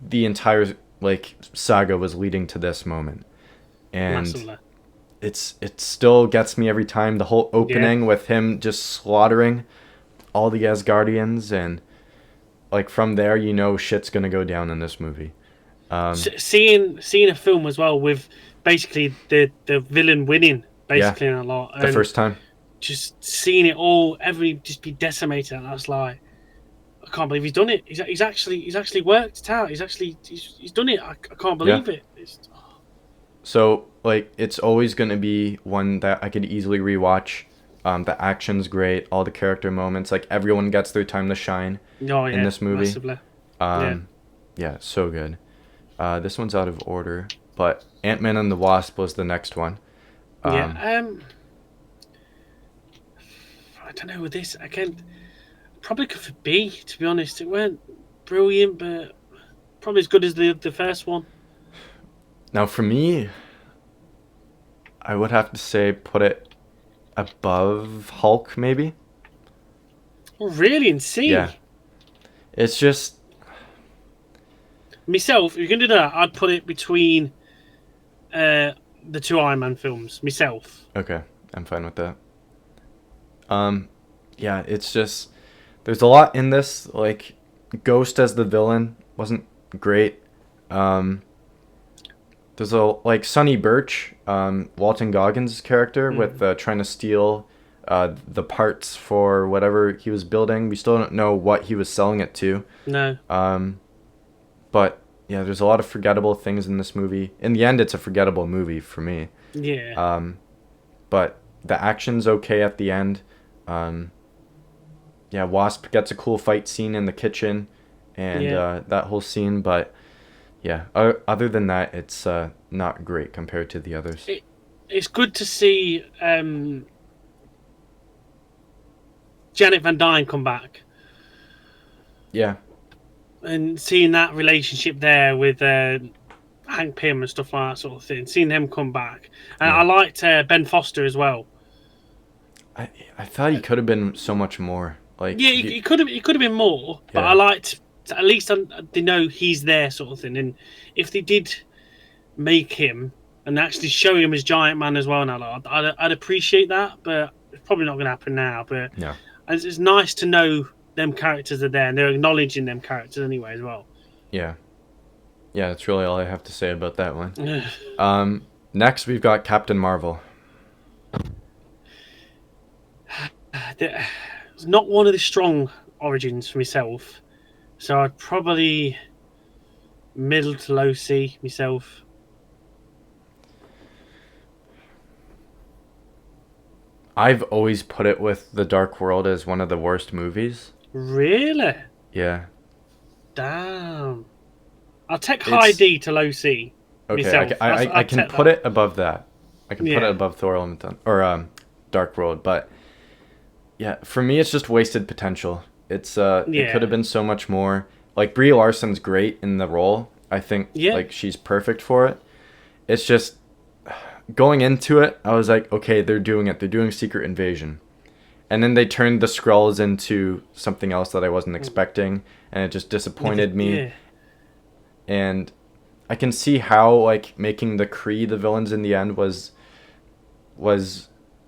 the entire, saga was leading to this moment. And it still gets me every time. The whole opening with him just slaughtering all the Asgardians, and, from there, shit's going to go down in this movie. Seeing a film as well with basically the villain winning basically in a lot. The first time. Just seeing it all, just be decimated, and I was like, I can't believe he's done it. He's actually worked it out. He's done it. I can't believe it. So it's always going to be one that I could easily rewatch. The action's great, all the character moments, everyone gets their time to shine in this movie. Massively. Yeah, so good. This one's out of order, but Ant-Man and the Wasp was the next one. I don't know with this. I can't. Probably could for B, to be honest. It weren't brilliant, but probably as good as the first one. Now, for me, I would have to say put it above Hulk, maybe. Oh, really? Insane. Yeah. It's just... Myself, if you're going to do that, I'd put it between the two Iron Man films. Myself. Okay, I'm fine with that. Yeah, it's just there's a lot in this. Like Ghost as the villain wasn't great. Um, there's a like Sonny Birch, Walton Goggins' character with trying to steal the parts for whatever he was building. We still don't know what he was selling it to. No. But yeah, there's a lot of forgettable things in this movie. In the end, it's a forgettable movie for me. Yeah. But the action's okay at the end. Yeah, Wasp gets a cool fight scene in the kitchen, and that whole scene. But yeah, other than that, it's not great compared to the others. It's good to see Janet Van Dyne come back. Yeah. And seeing that relationship there with Hank Pym and stuff like that sort of thing, seeing him come back, and I liked Ben Foster as well. I thought he could have been so much more. Like he could have been more, but I liked at least they know he's there sort of thing. And if they did make him and actually show him as Giant Man as well, now I'd appreciate that. But it's probably not going to happen now. But it's nice to know them characters are there and they're acknowledging them characters anyway as well. Yeah, that's really all I have to say about that one. Next we've got Captain Marvel. It's not one of the strong origins for myself, so I'd probably middle to low C myself. I've always put it with The Dark World as one of the worst movies. Really? Yeah. Damn. I'll take high D to low C. Okay, myself. I can put it above that. I can put it above Thor: Love and Thunder or Dark World, but yeah, for me it's just wasted potential. It's it could have been so much more. Like Brie Larson's great in the role. I think like she's perfect for it. It's just going into it, I was like, okay, they're doing it. They're doing Secret Invasion. And then they turned the Skrulls into something else that I wasn't expecting, and it just disappointed me. Yeah. And I can see how like making the Kree the villains in the end was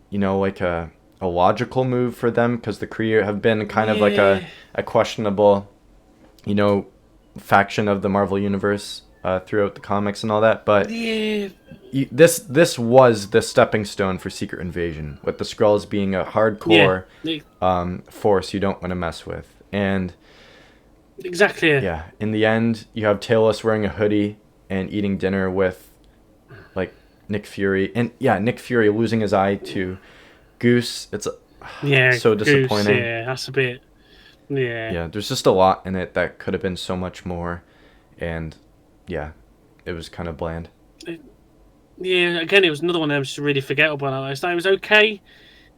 you know, like a logical move for them, because the Kree have been kind of like a questionable, you know, faction of the Marvel universe throughout the comics and all that. But this was the stepping stone for Secret Invasion, with the Skrulls being a hardcore force you don't want to mess with. And exactly. Yeah, in the end, you have Talos wearing a hoodie and eating dinner with like Nick Fury, and Nick Fury losing his eye to Goose. It's so disappointing. Goose, yeah, that's a bit. Yeah, there's just a lot in it that could have been so much more, and yeah, it was kind of bland. Again, it was another one that was really forgettable. It was okay.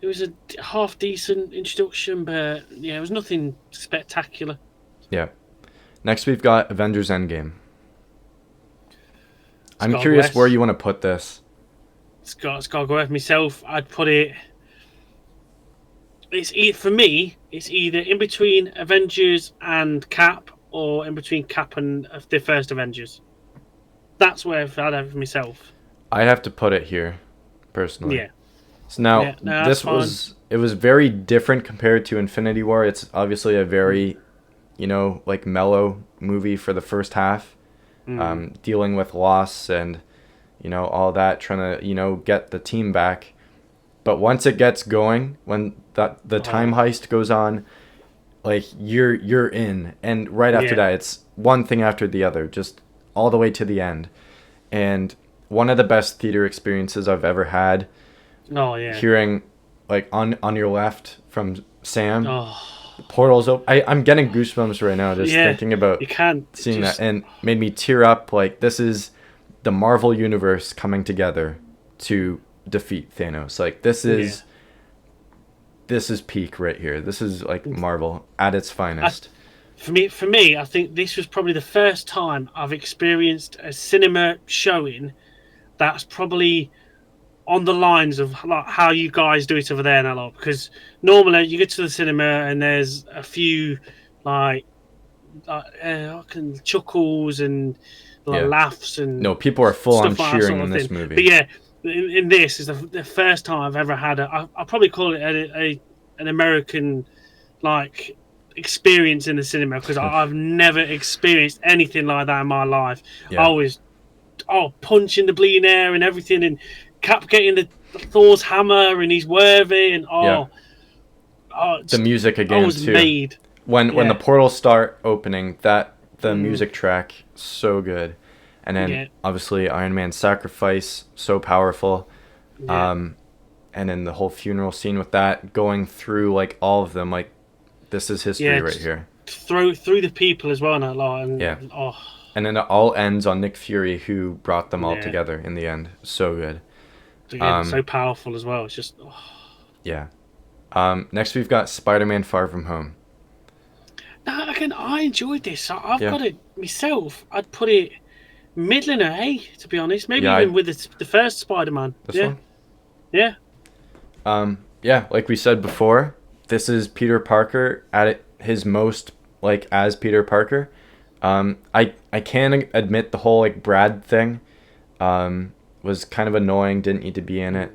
It was a half decent introduction, but it was nothing spectacular. Yeah. Next, we've got Avengers Endgame. I'm curious where you want to put this. It's got to go with myself. I'd put it. For me, it's either in between Avengers and Cap, or in between Cap and the first Avengers. That's where I'd have it for myself. I'd have to put it here, personally. Yeah. So now, this was very different compared to Infinity War. It's obviously a very, you know, like mellow movie for the first half, dealing with loss and, you know, all that, trying to, you know, get the team back. But once it gets going, when the time heist goes on, like you're in, and right after that, it's one thing after the other, just all the way to the end. And one of the best theater experiences I've ever had. Oh yeah. Hearing, like on your left from Sam, portals open. I'm getting goosebumps right now just thinking about seeing that, and made me tear up. Like, this is the Marvel universe coming together to defeat Thanos. Like, this is peak right here. This is like Marvel at its finest. For me, I think this was probably the first time I've experienced a cinema showing that's probably on the lines of like how you guys do it over there now. Because normally you get to the cinema and there's a few like chuckles and laughs and people are full on cheering in this movie. But in this is the first time I've ever had I'll probably call it an American like experience in the cinema, because I've never experienced anything like that in my life. Yeah. I was punching the bleeding air and everything, and Cap getting the Thor's hammer, and he's worthy, and Yeah. The just, music I again was too. made. When the portals start opening, the Mm. music track so good, and then Yeah. obviously Iron Man's sacrifice so powerful, Yeah. and then the whole funeral scene with that going through like all of them, like this is history Yeah, right just here. through the people as well, and and Yeah. And then it all ends on Nick Fury, who brought them all Yeah. together in the end. So good. again, so powerful as well. It's just Yeah. Next we've got Spider-Man: Far From Home. Now, again, I enjoyed this. I've Yeah. got it myself. I'd put it middling or A, to be honest. Maybe Yeah, even with the first Spider-Man. This yeah. one? Yeah. Yeah, like we said before, this is Peter Parker at his most like as Peter Parker. I can admit the whole like Brad thing was kind of annoying, didn't need to be in it.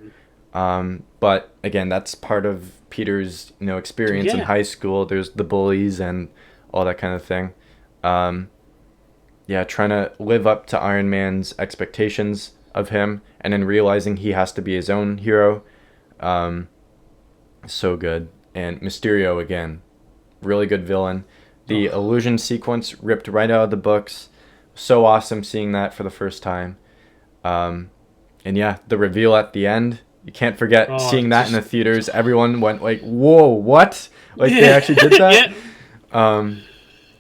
But again, that's part of Peter's, experience in Yeah. high school. There's the bullies and all that kind of thing. Yeah, trying to live up to Iron Man's expectations of him, and then realizing he has to be his own hero. So good. And Mysterio again, really good villain. The illusion sequence ripped right out of the books. So awesome seeing that for the first time. And yeah, the reveal at the end. You can't forget seeing that in the theaters. Everyone went like, "Whoa, what?" Like they actually did that. Yeah.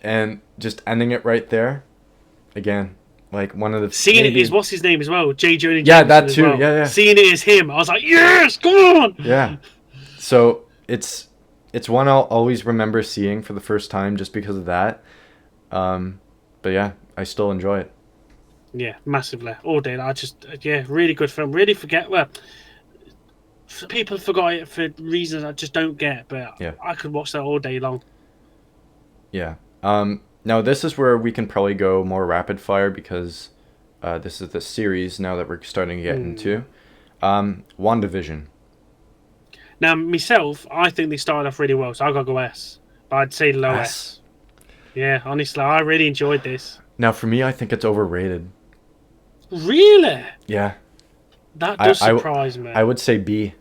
And just ending it right there. Again, like one of the Seeing it is, what's his name as well? J. Jonah Jameson. Yeah, that as too. well. Yeah. Seeing it as him, I was like, yes, come on. Yeah. So it's one I'll always remember seeing for the first time just because of that. But yeah, I still enjoy it. Yeah, massively. All day. Really good film. Really people forgot it for reasons I just don't get, but Yeah. I could watch that all day long. Yeah. Now this is where we can probably go more rapid fire because this is the series now that we're starting to get into. WandaVision. Now, myself, I think they started off really well, so I gotta go S. But I'd say low S. Yeah, honestly, I really enjoyed this. Now, for me, I think it's overrated. Really? Yeah. That does surprise me. I would say B.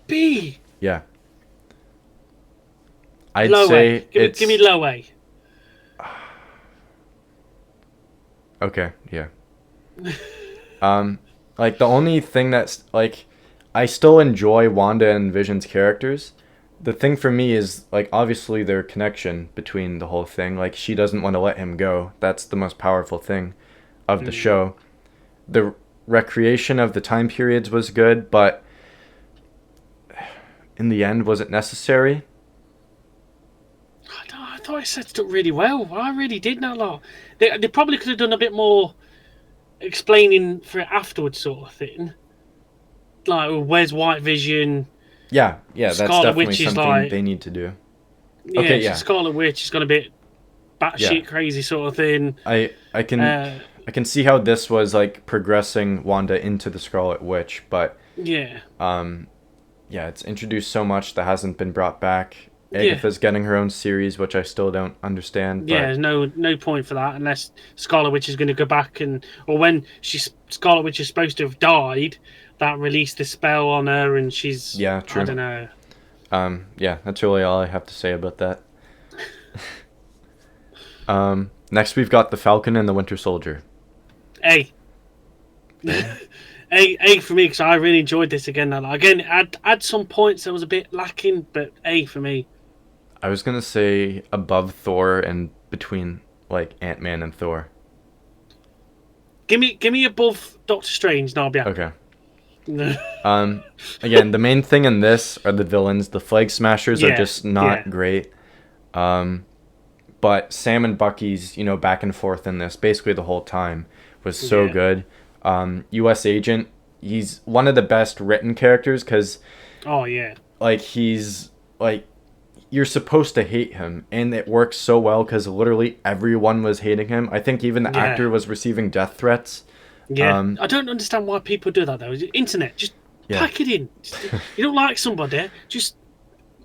B? Yeah. I'd low say A. Give me low A. Okay, yeah. Like, the only thing that's, like, I still enjoy Wanda and Vision's characters. The thing for me is, like, obviously their connection between the whole thing. Like, she doesn't want to let him go. That's the most powerful thing of the show. The recreation of the time periods was good, but in the end, was it necessary? I thought it set it up really well. I really did not lot. They probably could have done a bit more explaining for it afterwards, sort of thing. Like, where's White Vision? Yeah, that's Scarlet definitely Witch is something like, they need to do. Yeah, Okay, yeah. Scarlet Witch is gone a bit batshit crazy sort of thing. I can see how this was like progressing Wanda into the Scarlet Witch, but yeah, it's introduced so much that hasn't been brought back. Agatha's getting her own series, which I still don't understand. But... Yeah, there's no point for that unless Scarlet Witch is going to go back or when Scarlet Witch is supposed to have died, that released the spell on her and she's true. I don't know. That's really all I have to say about that. Next we've got the Falcon and the Winter Soldier. A. A for me because I really enjoyed this again. Again, at some points there was a bit lacking, but A for me. I was gonna say above Thor and between like Ant-Man and Thor. Give me above Doctor Strange, and I'll be happy. Okay. Again, the main thing in this are the villains. The Flag Smashers are just not great. But Sam and Bucky's, back and forth in this basically the whole time was so good. U.S. Agent, he's one of the best written characters because, like he's like you're supposed to hate him, and it works so well because literally everyone was hating him. I think even the actor was receiving death threats. Yeah, I don't understand why people do that though. Internet, just pack it in. You don't like somebody, just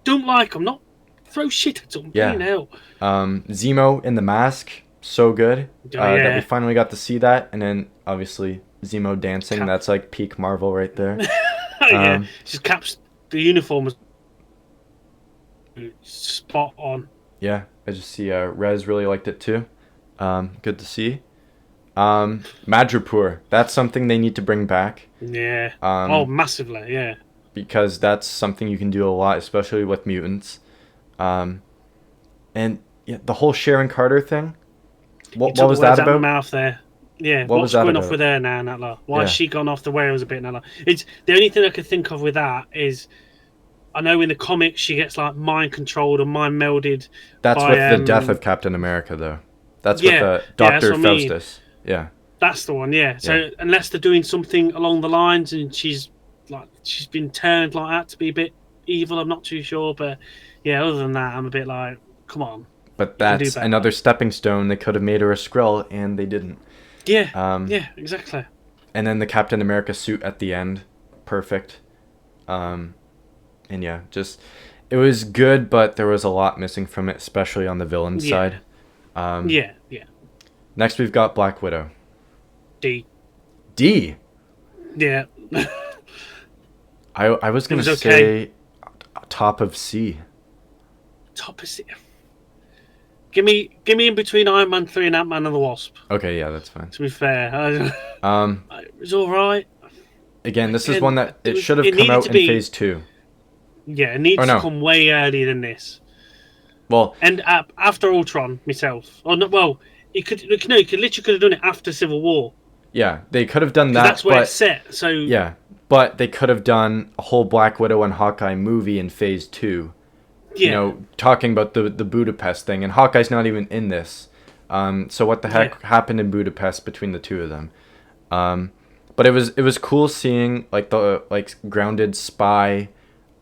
Don't like them. Not throw shit at them. Yeah. Hell. Zemo in the mask, so good. Oh, That we yeah. finally got to see that, and then obviously Zemo dancing. Cap. That's like peak Marvel right there. Yeah. Just Cap's the uniform was spot on. Yeah, I just see Rez really liked it too. Good to see. Madripoor, that's something they need to bring back. Yeah. Um, Massively. Yeah. because that's something you can do a lot, especially with mutants. And yeah, the whole Sharon Carter thing. What was that about? Mouth there. Yeah, What was what's that going about? off with her now, Natla? Why has Yeah. she gone off the rails a bit, Natla? It's the only thing I could think of with that is I know in the comics she gets like mind controlled or mind melded. That's by, with the death of Captain America, though. That's yeah, with yeah, that's Dr. what I mean. Faustus. Yeah. That's the one, yeah. So Yeah. unless they're doing something along the lines and she's been turned like that to be a bit evil, I'm not too sure. But yeah, other than that, I'm a bit like, come on. But You can do that's better. another stepping stone. They could have made her a Skrull, and they didn't. Yeah, yeah, exactly. And then the Captain America suit at the end, perfect. And yeah, just it was good, but there was a lot missing from it, especially on the villain side. Yeah. Next, we've got Black Widow. D. Yeah. I was gonna It was say okay. top of C. Top of it. Give me in between Iron Man 3 and Ant-Man and the Wasp. Okay, yeah, that's fine. To be fair, it was all right. Again, this is Again, one that it should have it come needed out to in be- Phase 2. Yeah, it needs Or no. to come way earlier than this. Well, And after Ultron, myself. Oh no, well, you could literally could have done it after Civil War. yeah, they could have done 'Cause that, that's where but it's set. So yeah, but they could have done a whole Black Widow and Hawkeye movie in Phase 2. yeah, You know, talking about the Budapest thing, and Hawkeye's not even in this. So what the heck happened in Budapest between the two of them? But it was cool seeing like the grounded spy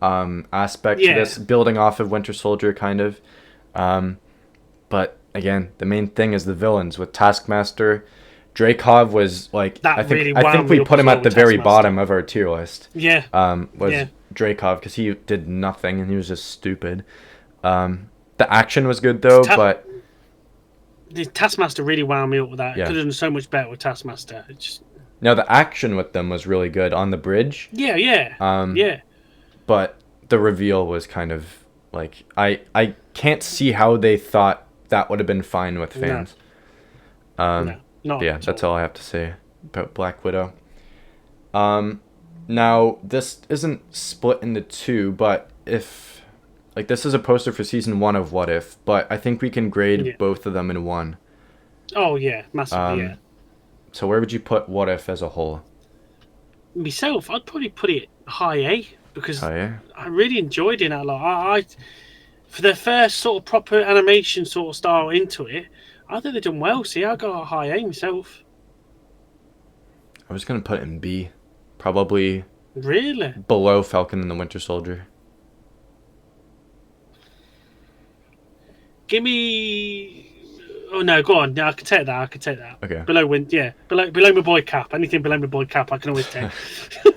aspect to this, building off of Winter Soldier kind of. But again, the main thing is the villains with Taskmaster. Dreykov was like That I think really I think wound we me up put as him well at the with very Taskmaster. bottom of our tier list. yeah, Was Yeah. Dreykov because he did nothing and he was just stupid. The action was good though, but the Taskmaster really wound me up with that. Yeah. Could have done so much better with Taskmaster. It's just no, the action with them was really good on the bridge. yeah. Yeah. But the reveal was kind of like I can't see how they thought that would have been fine with fans. No, not Yeah, at that's all I have to say about Black Widow. Now this isn't split into two, but if like this is a poster for season 1 of What If, but I think we can grade both of them in one. Oh yeah, massively. Yeah. So where would you put What If as a whole? Myself, I'd probably put it high A because Oh yeah. I really enjoyed it a lot. I for their first sort of proper animation sort of style into it, I think they've done well. See, I got a high A myself. I was gonna put it in B, probably Really? below Falcon and the Winter Soldier. Give me. Oh no, go on. Yeah, I could take that. Okay. Below my boy Cap. Anything below my boy Cap, I can always take.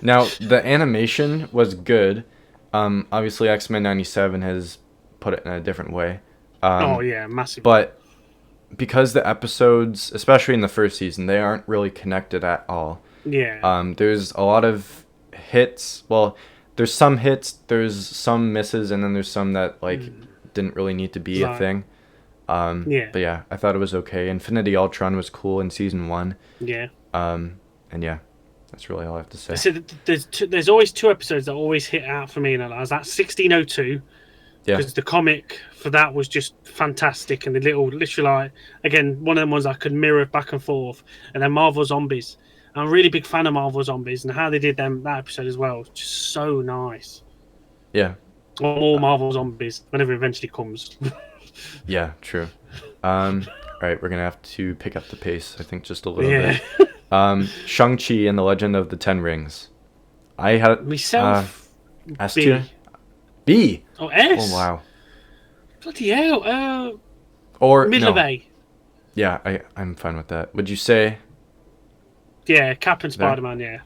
Now the animation was good. Obviously X-Men '97 has put it in a different way. Oh yeah, massive. But because the episodes, especially in the first season, they aren't really connected at all. Yeah. There's a lot of hits. Well, there's some hits, there's some misses, and then there's some that didn't really need to be a thing. Yeah. But yeah, I thought it was okay. Infinity Ultron was cool in season 1. Yeah. And yeah, that's really all I have to say. So there's always two episodes that always hit out for me, and that's 1602. Yeah. Because the comic for that was just fantastic, and the literally like again one of them ones I could mirror back and forth, and then Marvel Zombies. I'm a really big fan of Marvel Zombies and how they did that episode as well. Just so nice. Yeah. Or more Marvel Zombies whenever it eventually comes. Yeah, true. All right, we're going to have to pick up the pace, I think, just a little bit. Shang-Chi and the Legend of the Ten Rings. I had Myself, S B. tier? B. Oh, S. Oh, wow. Bloody hell. Or Middle no. of A. Yeah, I'm fine with that. Would you say Yeah, Cap and Spider-Man. Yeah.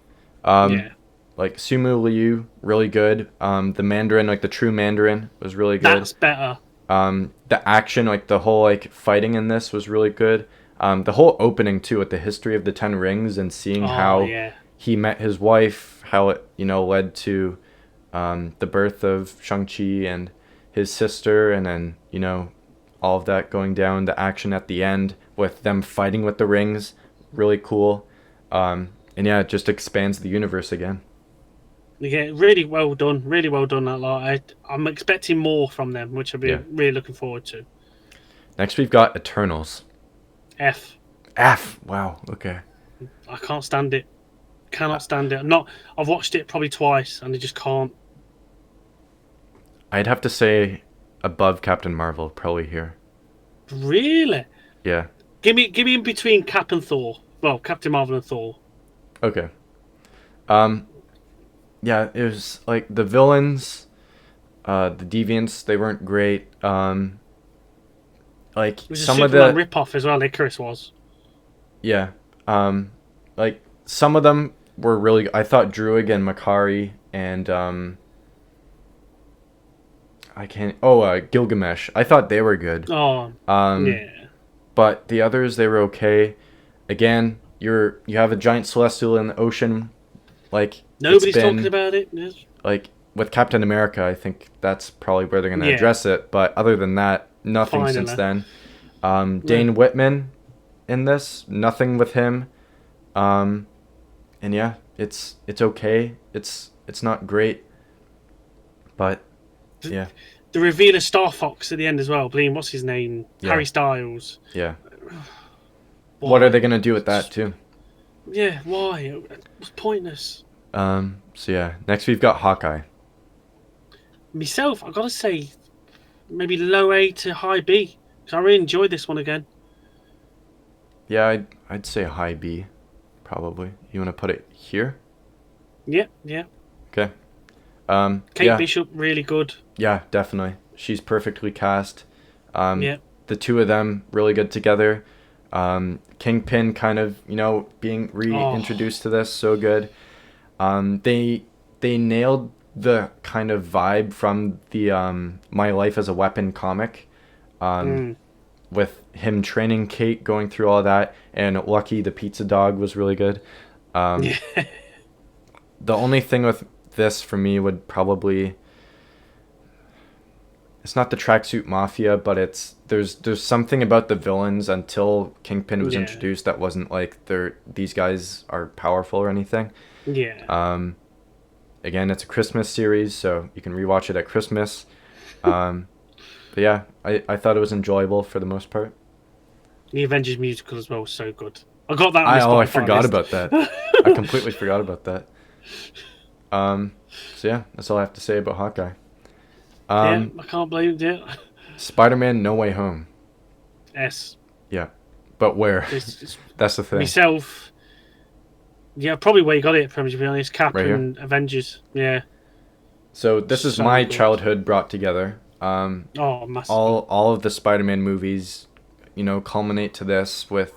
Yeah. like Sumu Liu, really good. The Mandarin, like the true Mandarin, was really good. That's better. The action, like the whole like fighting in this was really good. The whole opening too, with the history of the Ten Rings and seeing Oh how yeah. he met his wife, how it led to the birth of Shang-Chi and his sister, and then all of that going down. The action at the end with them fighting with the rings, really cool. And yeah, it just expands the universe again. Yeah, really well done. Really well done. That lot. I'm expecting more from them, which I'll be Yeah. really looking forward to. Next we've got Eternals. F. F. Wow. Okay. I can't stand it. Cannot stand it. I've watched it probably twice, and I just can't. I'd have to say above Captain Marvel, probably here. Really? Yeah. Give me in between Cap and Thor. Well, Captain Marvel and Thor. Okay. Yeah, it was like the villains, the deviants, they weren't great. Like It was a some of Superman the rip-off as well. Icarus was. yeah, like some of them were really. I thought Druig and Makari and I can't. Oh, Gilgamesh. I thought they were good. Oh, Um, yeah. but the others they were okay. Again, you have a giant celestial in the ocean. Like Nobody's talking about it. Yes. like with Captain America, I think that's probably where they're going to Yeah. address it. But other than that, nothing since Finally. then. Dane Whitman in this, nothing with him. And yeah, it's okay. It's not great, but yeah, The reveal of Star Fox at the end as well. Bleem, what's his name? Yeah. Harry Styles. yeah. Why? What are they going to do with that too? Yeah, why? It was pointless. So yeah, next we've got Hawkeye. Myself, I gotta say, maybe low A to high B. Because I really enjoyed this one again. Yeah, I'd say high B, probably. You want to put it here? Yeah, yeah. Okay. Kate yeah. Bishop, really good. Yeah, definitely. She's perfectly cast. Yeah. The two of them really good together. Kingpin kind of, being reintroduced to this, so good. They nailed the kind of vibe from the My Life as a Weapon comic. With him training Kate, going through all that, and Lucky the pizza dog was really good. Yeah. The only thing with this for me would probably, it's not the tracksuit mafia, but there's something about the villains until Kingpin was Yeah. introduced that wasn't like these guys are powerful or anything. Yeah. Again, it's a Christmas series, so you can rewatch it at Christmas. But yeah, I thought it was enjoyable for the most part. The Avengers musical as well was so good. I got that on the I Spotify forgot list. about that. I completely forgot about that. So yeah, that's all I have to say about Hawkeye. Yeah, I can't blame it. Spider-Man No Way Home. S. Yeah. But where? It's That's the thing. myself. Yeah, probably where you got it from, to be honest. Cap Right here? and Avengers. Yeah. So this is So my good. childhood brought together. Oh, massive. All of the Spider-Man movies, culminate to this with,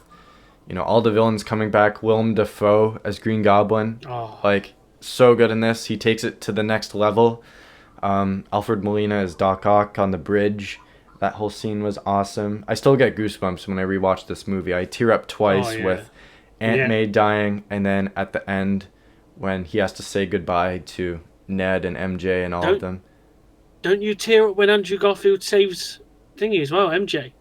all the villains coming back. Willem Dafoe as Green Goblin, Oh, like so good in this. He takes it to the next level. Alfred Molina as Doc Ock on the bridge. That whole scene was awesome. I still get goosebumps when I rewatch this movie. I tear up twice yeah. with Aunt Yeah. May dying, and then at the end when he has to say goodbye to Ned and MJ and all of them. don't you tear up when Andrew Garfield saves thingy as well, MJ?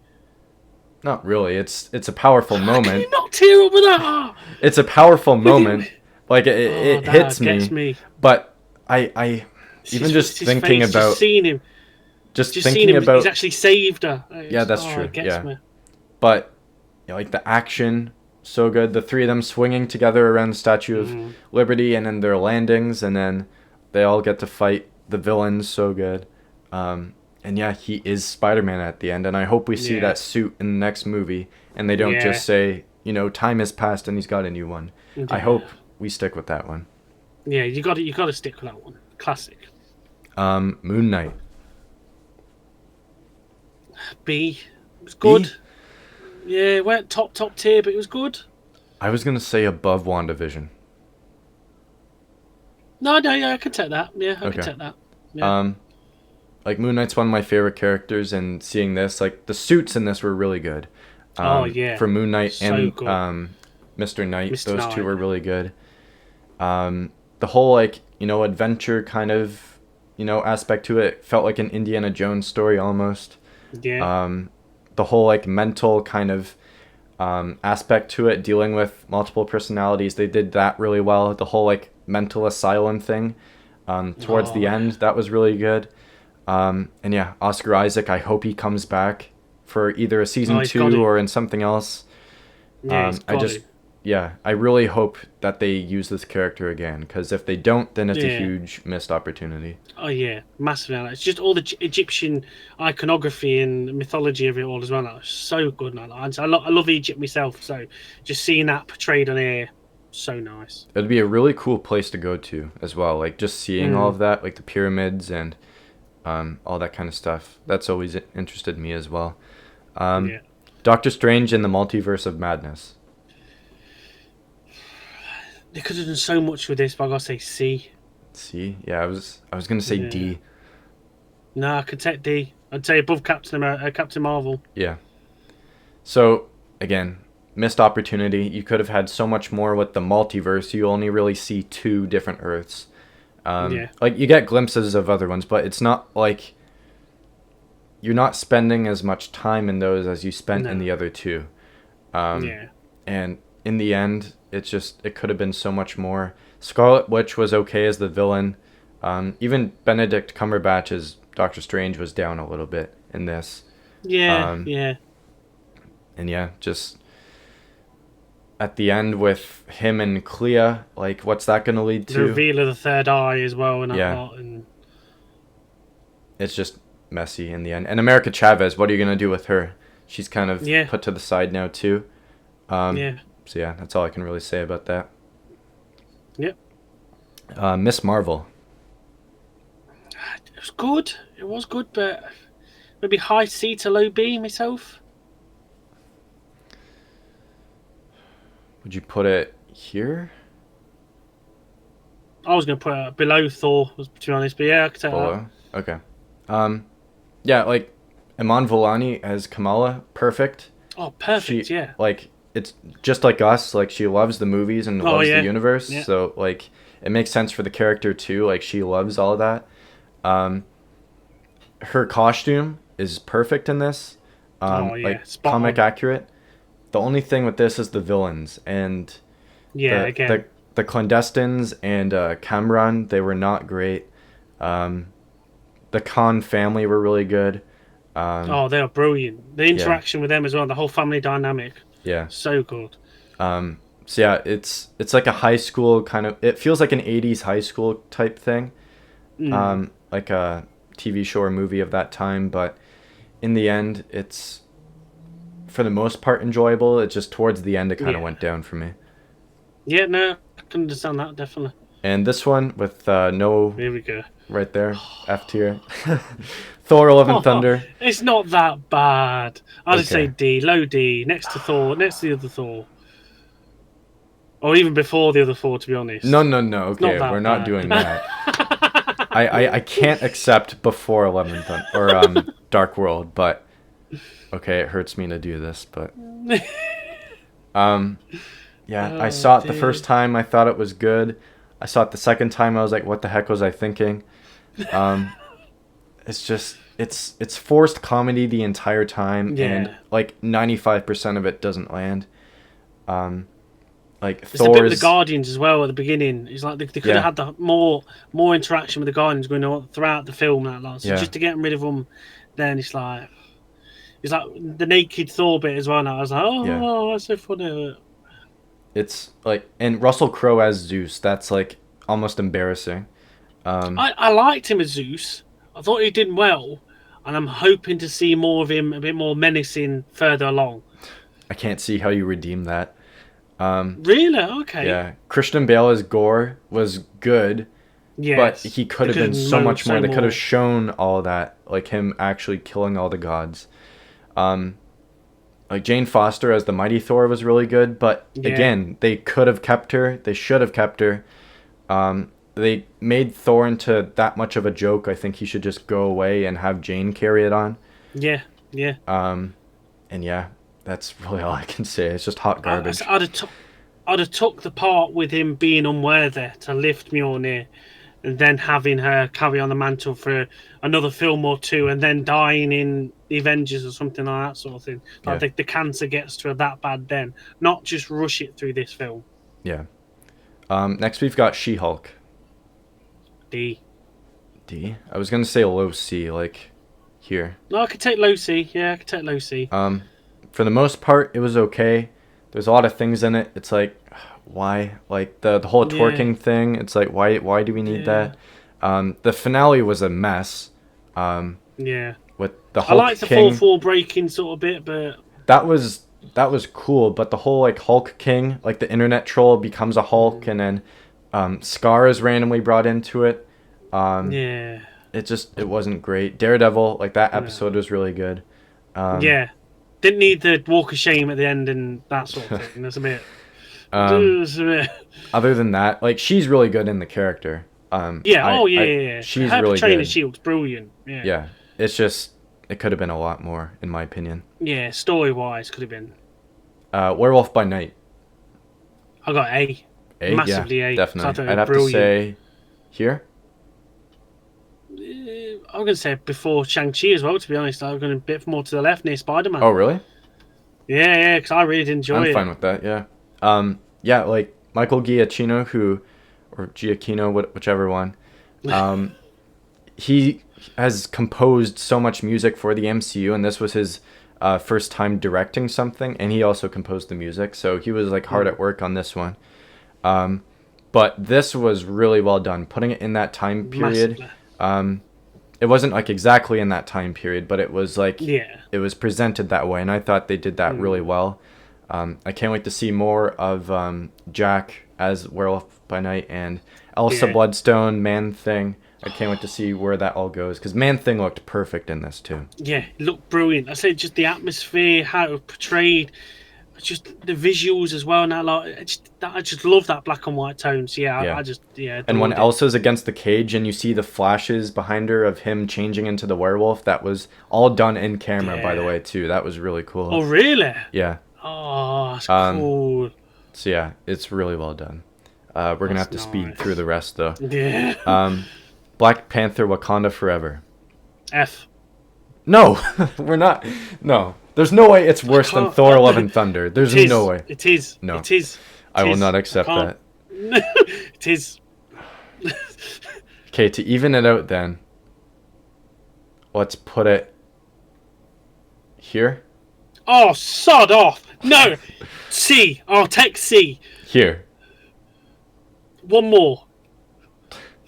Not really. It's a powerful Can moment. you not tear up with that? It's a powerful you- moment. Like it that hits gets me. me. But I even just his thinking face, about just seeing him, just just seeing thinking him, about he's actually saved her. Yeah, that's true, It gets yeah. me. but like the action so good. The three of them swinging together around the Statue of Liberty, and then their landings, and then they all get to fight the villains. So good. And yeah, he is Spider-Man at the end, and I hope we see Yeah. that suit in the next movie, and they don't Yeah. just say, time has passed and he's got a new one. I Yeah. hope we stick with that one. Yeah, you got to stick with that one. Classic. Moon Knight. B. It was good. B? Yeah, it went top tier, but it was good. I was gonna say above WandaVision. No, no, yeah, I can take that. Yeah, I can Okay. take that. Yeah. Um, like Moon Knight's one of my favorite characters, and seeing this, like the suits in this were really good. Oh yeah, For Moon Knight so and good, Mr. Knight, Mr. those two Knight. were really good. The whole like adventure kind of aspect to it felt like an Indiana Jones story almost. Yeah. Um, the whole like mental kind of aspect to it, dealing with multiple personalities, they did that really well. The whole like mental asylum thing, towards the Oh, end, that was really good. And yeah, Oscar Isaac, I hope he comes back for either a oh, season he's got two it. or in something else. Yeah, he's I got just, it. yeah, I really hope that they use this character again, because if they don't, then it's a Yeah. huge missed opportunity. Oh yeah, massive. It's just all the Egyptian iconography and mythology of it all as well. That's so good. Man. I love Egypt myself, so just seeing that portrayed on here, so nice. It'd be a really cool place to go to as well, like just seeing all Mm, of that, like the pyramids and all that kind of stuff. That's always interested me as well. Um, yeah. Doctor Strange in the Multiverse of Madness. They could have done so much with this, but I gotta say C. See, yeah, I was gonna say Yeah. D. No, I could take D. I'd say above Captain Marvel. Yeah. So again, missed opportunity. You could have had so much more with the multiverse. You only really see two different Earths. Yeah. Like you get glimpses of other ones, but it's not like you're not spending as much time in those as you spent in No. the other two. Um, Yeah. and in the end, it could have been so much more. Scarlet Witch was okay as the villain. Even Benedict Cumberbatch's Doctor Strange was down a little bit in this. Yeah. Um, Yeah. and yeah, just at the end with him and Clea, like what's that gonna lead The to? reveal of the third eye as well, and that Yeah, lot, and it's just messy in the end. And America Chavez, what are you gonna do with her? She's kind of yeah. put to the side now too. Um, Yeah. so yeah, that's all I can really say about that. Yep. Miss Marvel. It was good. It was good, but maybe high C to low B myself. Would you put it here? I was going to put it below Thor, to be honest, but yeah, I could take that. Below? Okay. Um, yeah, like Iman Vellani as Kamala, perfect. Oh, perfect, She yeah. like it's just like us. Like she loves the movies and Oh, loves the yeah. universe. Yeah. So like it makes sense for the character too. Like she loves all of that. Um, her costume is perfect in this. Oh, yeah. Like Spot comic on. accurate. The only thing with this is the villains and Yeah, the the again. the clandestines and Cameron. They were not great. Um, the Khan family were really good. Um, Oh, they are brilliant. The yeah, interaction with them as well, the whole family dynamic. yeah. So good. So yeah, it's like a high school kind of. It feels like an '80s high school type thing, Mm. like a TV show or movie of that time. But in the end, it's for the most part enjoyable. It's just towards the end it kind of Yeah. went down for me. Yeah, no, I can understand that, definitely. And this one with no Here we go. right there, F tier. Thor: Love and Oh, Thunder. it's not that bad. I'll just say Okay. D, low D, next to Thor, next to the other Thor. Or even before the other Thor, to be No, honest. no, no. It's not Okay, we're that not bad. doing that. I can't accept before 11th or Dark World, but okay, it hurts me to do this, but um yeah, I Oh, saw it the dear. first time, I thought it was good. I saw it the second time, I was like, what the heck was I thinking? Um it's just it's forced comedy the entire time and Yeah. like 95% of it doesn't land. Um like It's a bit with the Thor's Guardians as well at the beginning. It's like they could have yeah, had the more interaction with the Guardians going on throughout the film that long. So yeah. just to get rid of them, then it's like the naked Thor bit as well. Now I was like, Yeah. oh, that's so funny. It's like and Russell Crowe as Zeus, that's like almost embarrassing. Um I liked him as Zeus. I thought he did well, and I'm hoping to see more of him, a bit more menacing further along. I can't see how you redeem that. Um, Really? Okay. yeah, Christian Bale as Gore was good, but Yes. he could They have could been have so much more. so They could have more. shown all that, like him actually killing all the gods. Um, like Jane Foster as the Mighty Thor was really good, but Yeah. again, they could have kept her. They should have kept her. they made Thor into that much of a joke. I think he should just go away and have Jane carry it on. Yeah, yeah. And yeah, that's really all I can say. It's just hot garbage. I'd have took the part with him being unworthy to lift Mjolnir, and then having her carry on the mantle for another film or two, and then dying in the Avengers or something like that sort of thing. Like the cancer gets to her that bad then, not just rush it through this film. Yeah. Next we've got She-Hulk. D. I was gonna say low C, like here. No, I could take low C. Yeah, I could take low C. For the most part, it was okay. There's a lot of things in it. It's like, why? Like the whole twerking thing. It's like, why do we need that? The finale was a mess. Yeah. With the Hulk I like the King. 4-4 breaking sort of bit, but that was cool. But the whole like Hulk King, like the internet troll becomes a Hulk, and then Scar is randomly brought into it. Yeah. It wasn't great. Daredevil, like that episode was really good. Yeah. Didn't need the walk of shame at the end and that sort of thing. That's a bit. Other than that, like she's really good in the character. Yeah. She's her really portraying good. the Shield's brilliant. Yeah. Yeah. It's just it could have been a lot more, in my opinion. Yeah, story wise could have been. Werewolf by Night. I got A. Massively yeah, A. definitely. I'd have to say here. I'm going to say before Shang-Chi as well, to be honest. I'm going a bit more to the left near Spider-Man. Oh, really? Yeah, because I really did enjoy it. I'm fine with that, yeah. Yeah, like Michael Giacchino, or Giacchino, whichever one, he has composed so much music for the MCU, and this was his first time directing something, and he also composed the music, so he was like hard at work on this one. But this was really well done. Putting it in that time period, it wasn't like exactly in that time period, but it was like it was presented that way, and I thought they did that really well. I can't wait to see more of Jack as Werewolf by Night and Elsa Bloodstone, Man-Thing. I can't wait to see where that all goes, because Man-Thing looked perfect in this too. Yeah, it looked brilliant. I say just the atmosphere, how it was portrayed, just the visuals as well. Now, like, I just love that black and white tones. I just. And when Elsa's against the cage and you see the flashes behind her of him changing into the werewolf, that was all done in camera, by the way, too. That was really cool. Oh, really? Yeah. Oh, that's cool. So yeah, it's really well done. We're gonna have to speed through the rest though. Yeah. Black Panther: Wakanda Forever. F. No, we're not. No, there's no way it's worse than Thor: Love and Thunder. There's no way. It is. No. It is. I will not accept that. It is. Okay, to even it out then, let's put it here. Oh, sod off. No. C. I'll take C. Here. One more.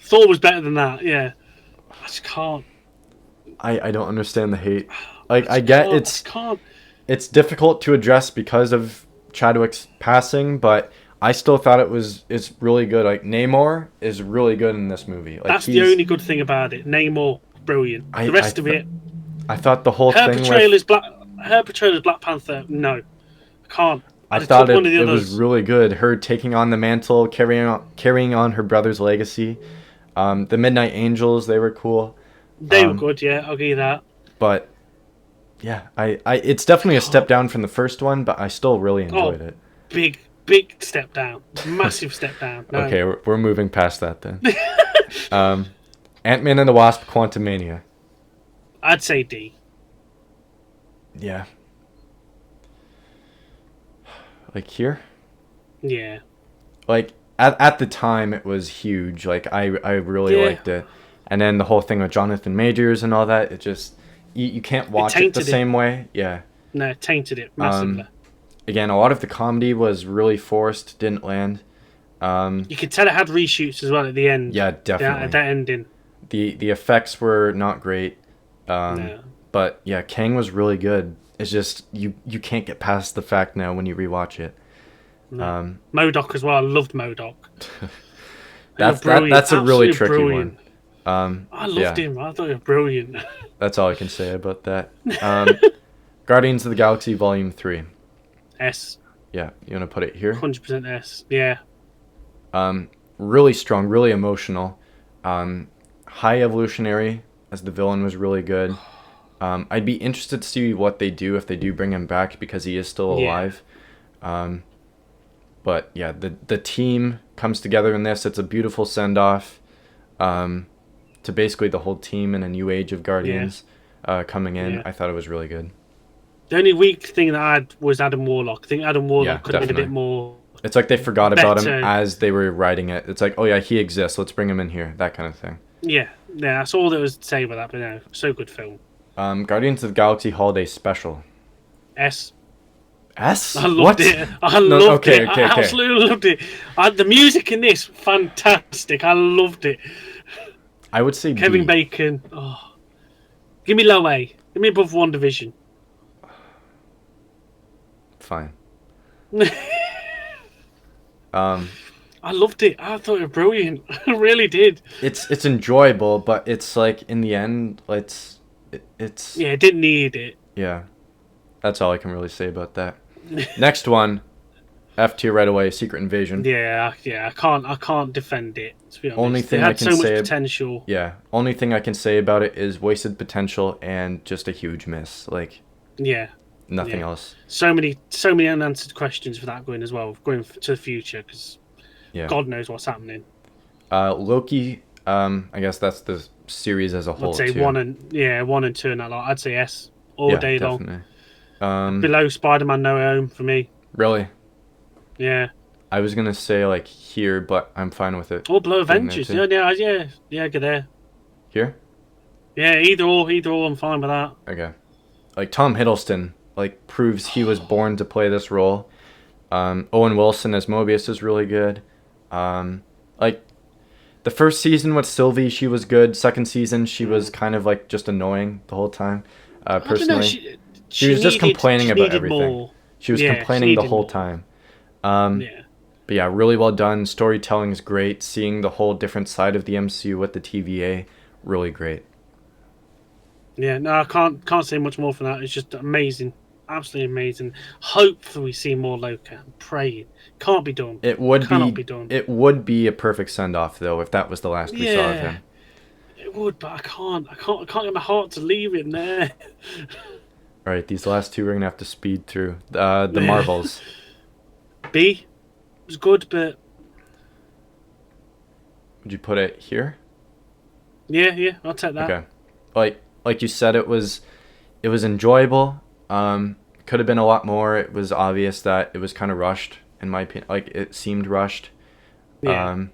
Thor was better than that, yeah. I just can't. I don't understand the hate. Like, I get can't. It's difficult to address because of Chadwick's passing, but I still thought it's really good. Like, Namor is really good in this movie. Like, that's the only good thing about it. Namor, brilliant. The rest of it... I thought the whole thing her portrayal as Black Panther, no. I can't. I thought it was really good. Her taking on the mantle, carrying on her brother's legacy. The Midnight Angels, they were cool. They were good, yeah. I'll give you that. But yeah, it's definitely a step down from the first one, but I still really enjoyed it. Big step down. Massive step down. No. Okay, we're moving past that then. Ant-Man and the Wasp: Quantumania. I'd say D. Yeah. Like here? Yeah. Like at the time it was huge. Like I really liked it. And then the whole thing with Jonathan Majors and all that, it just you can't watch it the same way. Yeah. No, it tainted it massively. Again, a lot of the comedy was really forced, didn't land. You could tell it had reshoots as well at the end. Yeah, definitely. That ending. The effects were not great. No. But yeah, Kang was really good. It's just you can't get past the fact now when you rewatch it. No. MODOK as well. I loved MODOK. That's a really tricky brilliant one. I loved him. I thought he was brilliant. That's all I can say about that. Guardians of the Galaxy Volume 3. S. Yeah, you want to put it here? 100% S. Yeah. really strong, really emotional. High evolutionary as the villain was really good. I'd be interested to see what they do if they do bring him back because he is still alive. But yeah, the team comes together in this. It's a beautiful send off to basically the whole team in a new age of Guardians coming in. I thought it was really good. The only weak thing that I had was Adam Warlock. I think Adam Warlock could have been a bit more. It's like they forgot about him as they were writing it. It's like, oh yeah, he exists. Let's bring him in here. That kind of thing. Yeah, that's all there was to say about that. But no, so good film. Guardians of the Galaxy Holiday Special. S. I loved it. I loved it. I absolutely loved it. The music in this, fantastic. I loved it. I would say Kevin B. Bacon. Oh, give me low A. Give me above WandaVision. Fine. I loved it. I thought it was brilliant. I really did. It's enjoyable, but it's like in the end, it's it didn't need it. Yeah, that's all I can really say about that. Next one, F tier right away. Secret Invasion. Yeah. I can't defend it. To be honest, Only thing it had I can so much say, potential. Yeah, only thing I can say about it is wasted potential and just a huge miss. Like, nothing else. So many unanswered questions for that going as well, going to the future because God knows what's happening. Loki. I guess that's the series as a whole. I'd say too. 1 and 2 and that lot. I'd say S all day definitely. long. Below Spider-Man No Way Home for me. Really? Yeah. I was gonna say like here, but I'm fine with it. Or below Avengers. Yeah, get there. Here? Yeah, either or, I'm fine with that. Okay. Like Tom Hiddleston, like proves he was born to play this role. Owen Wilson as Mobius is really good. Like the first season with Sylvie, she was good. Second season, she was kind of like just annoying the whole time. Personally, she was just complaining about everything. More. She was complaining the whole time. But yeah, really well done. Storytelling is great. Seeing the whole different side of the MCU with the TVA, really great. Yeah, no, I can't say much more for that. It's just amazing, absolutely amazing. Hopefully, we see more Loki. I'm praying. Can't be done. Cannot be done. It would be a perfect send off though if that was the last we saw of him. It would, but I can't get my heart to leave it there. All right, these last two we're gonna have to speed through. The Marvels. B was good, but would you put it here? Yeah, I'll take that. Okay, like you said, it was enjoyable. Could have been a lot more. It was obvious that it was kind of rushed, in my opinion. Like it seemed rushed. Yeah.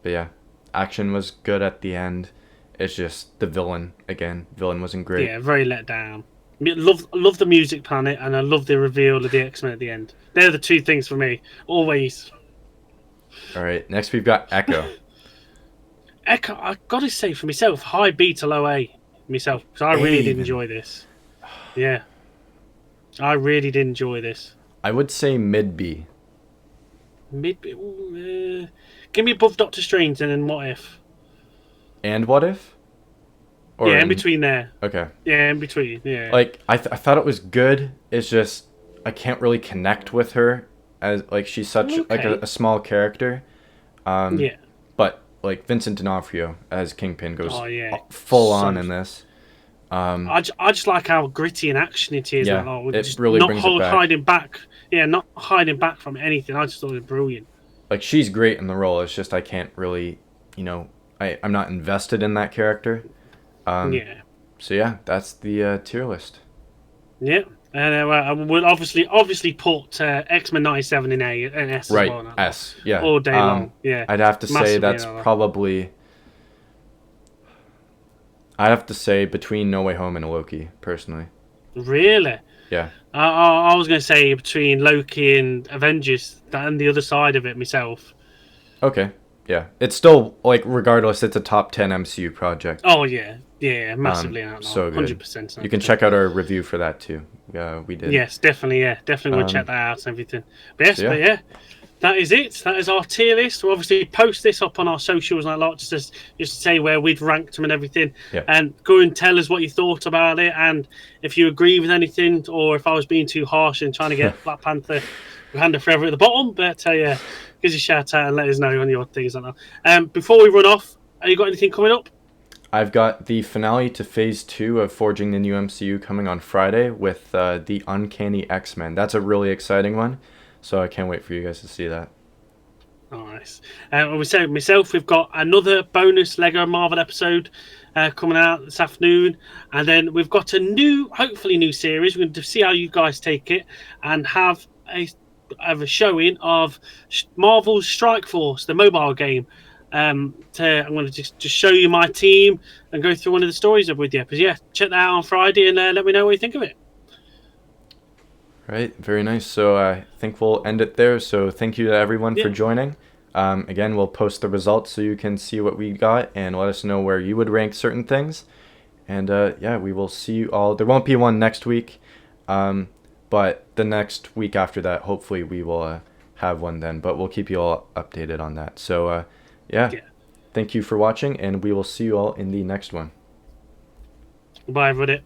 But yeah, action was good at the end. It's just the villain again. Villain wasn't great. Yeah, very let down. Love the music planet, and I love the reveal of the X-Men at the end. They're the two things for me, always. All right, next we've got Echo. Echo, I gotta say for myself, high B to low A myself, because I really did enjoy this. Yeah, I really did enjoy this. I would say mid B. Mid B. Give me above Doctor Strange and then What If. And What If? Or in between there. Okay. Yeah, in between. Yeah. Like I thought it was good. It's just I can't really connect with her as like she's such like a small character. But like Vincent D'Onofrio as Kingpin goes full on in this. I just like how gritty and action it is. Yeah, like, it really brings it back. Hiding back. Yeah, not hiding back from anything. I just thought it was brilliant. Like she's great in the role. It's just I can't really, I'm not invested in that character. So yeah, that's the tier list. Yeah, and we'll obviously put X-Men 97 in A and S right, as well. S, yeah. All day long, yeah. I'd have to say that's probably... I'd have to say between No Way Home and Loki, personally. Really? Yeah. I was going to say between Loki and Avengers, and the other side of it myself. Okay, yeah. It's still, like, regardless, it's a top 10 MCU project. Oh, yeah. Yeah, massively. So good. 100%. You can check out our review for that, too. We did. Yes, definitely, yeah. Definitely we'll check that out and everything. But yes, that is it. That is our tier list. We'll obviously post this up on our socials and a lot, just to say where we'd ranked them and everything. Yeah. And go and tell us what you thought about it, and if you agree with anything, or if I was being too harsh and trying to get Black Panther Wakanda Forever at the bottom. But us a shout out and let us know on your things on that. Before we run off, have you got anything coming up? I've got the finale to Phase 2 of Forging the New MCU coming on Friday with the Uncanny X-Men. That's a really exciting one, so I can't wait for you guys to see that. Nice. We say myself, we've got another bonus Lego Marvel episode coming out this afternoon, and then we've got a hopefully new series. We're going to see how you guys take it and have a showing of Marvel's Strike Force, the mobile game. I'm going to just show you my team and go through one of the stories with you. But yeah, check that out on Friday and let me know what you think of it. Right, very nice. So I think we'll end it there. So thank you to everyone for joining. Again, we'll post the results so you can see what we got and let us know where you would rank certain things. And yeah, we will see you all. There won't be one next week, but the next week after that, hopefully we will have one then. But we'll keep you all updated on that. So yeah, thank you for watching, and we will see you all in the next one. Bye, everybody.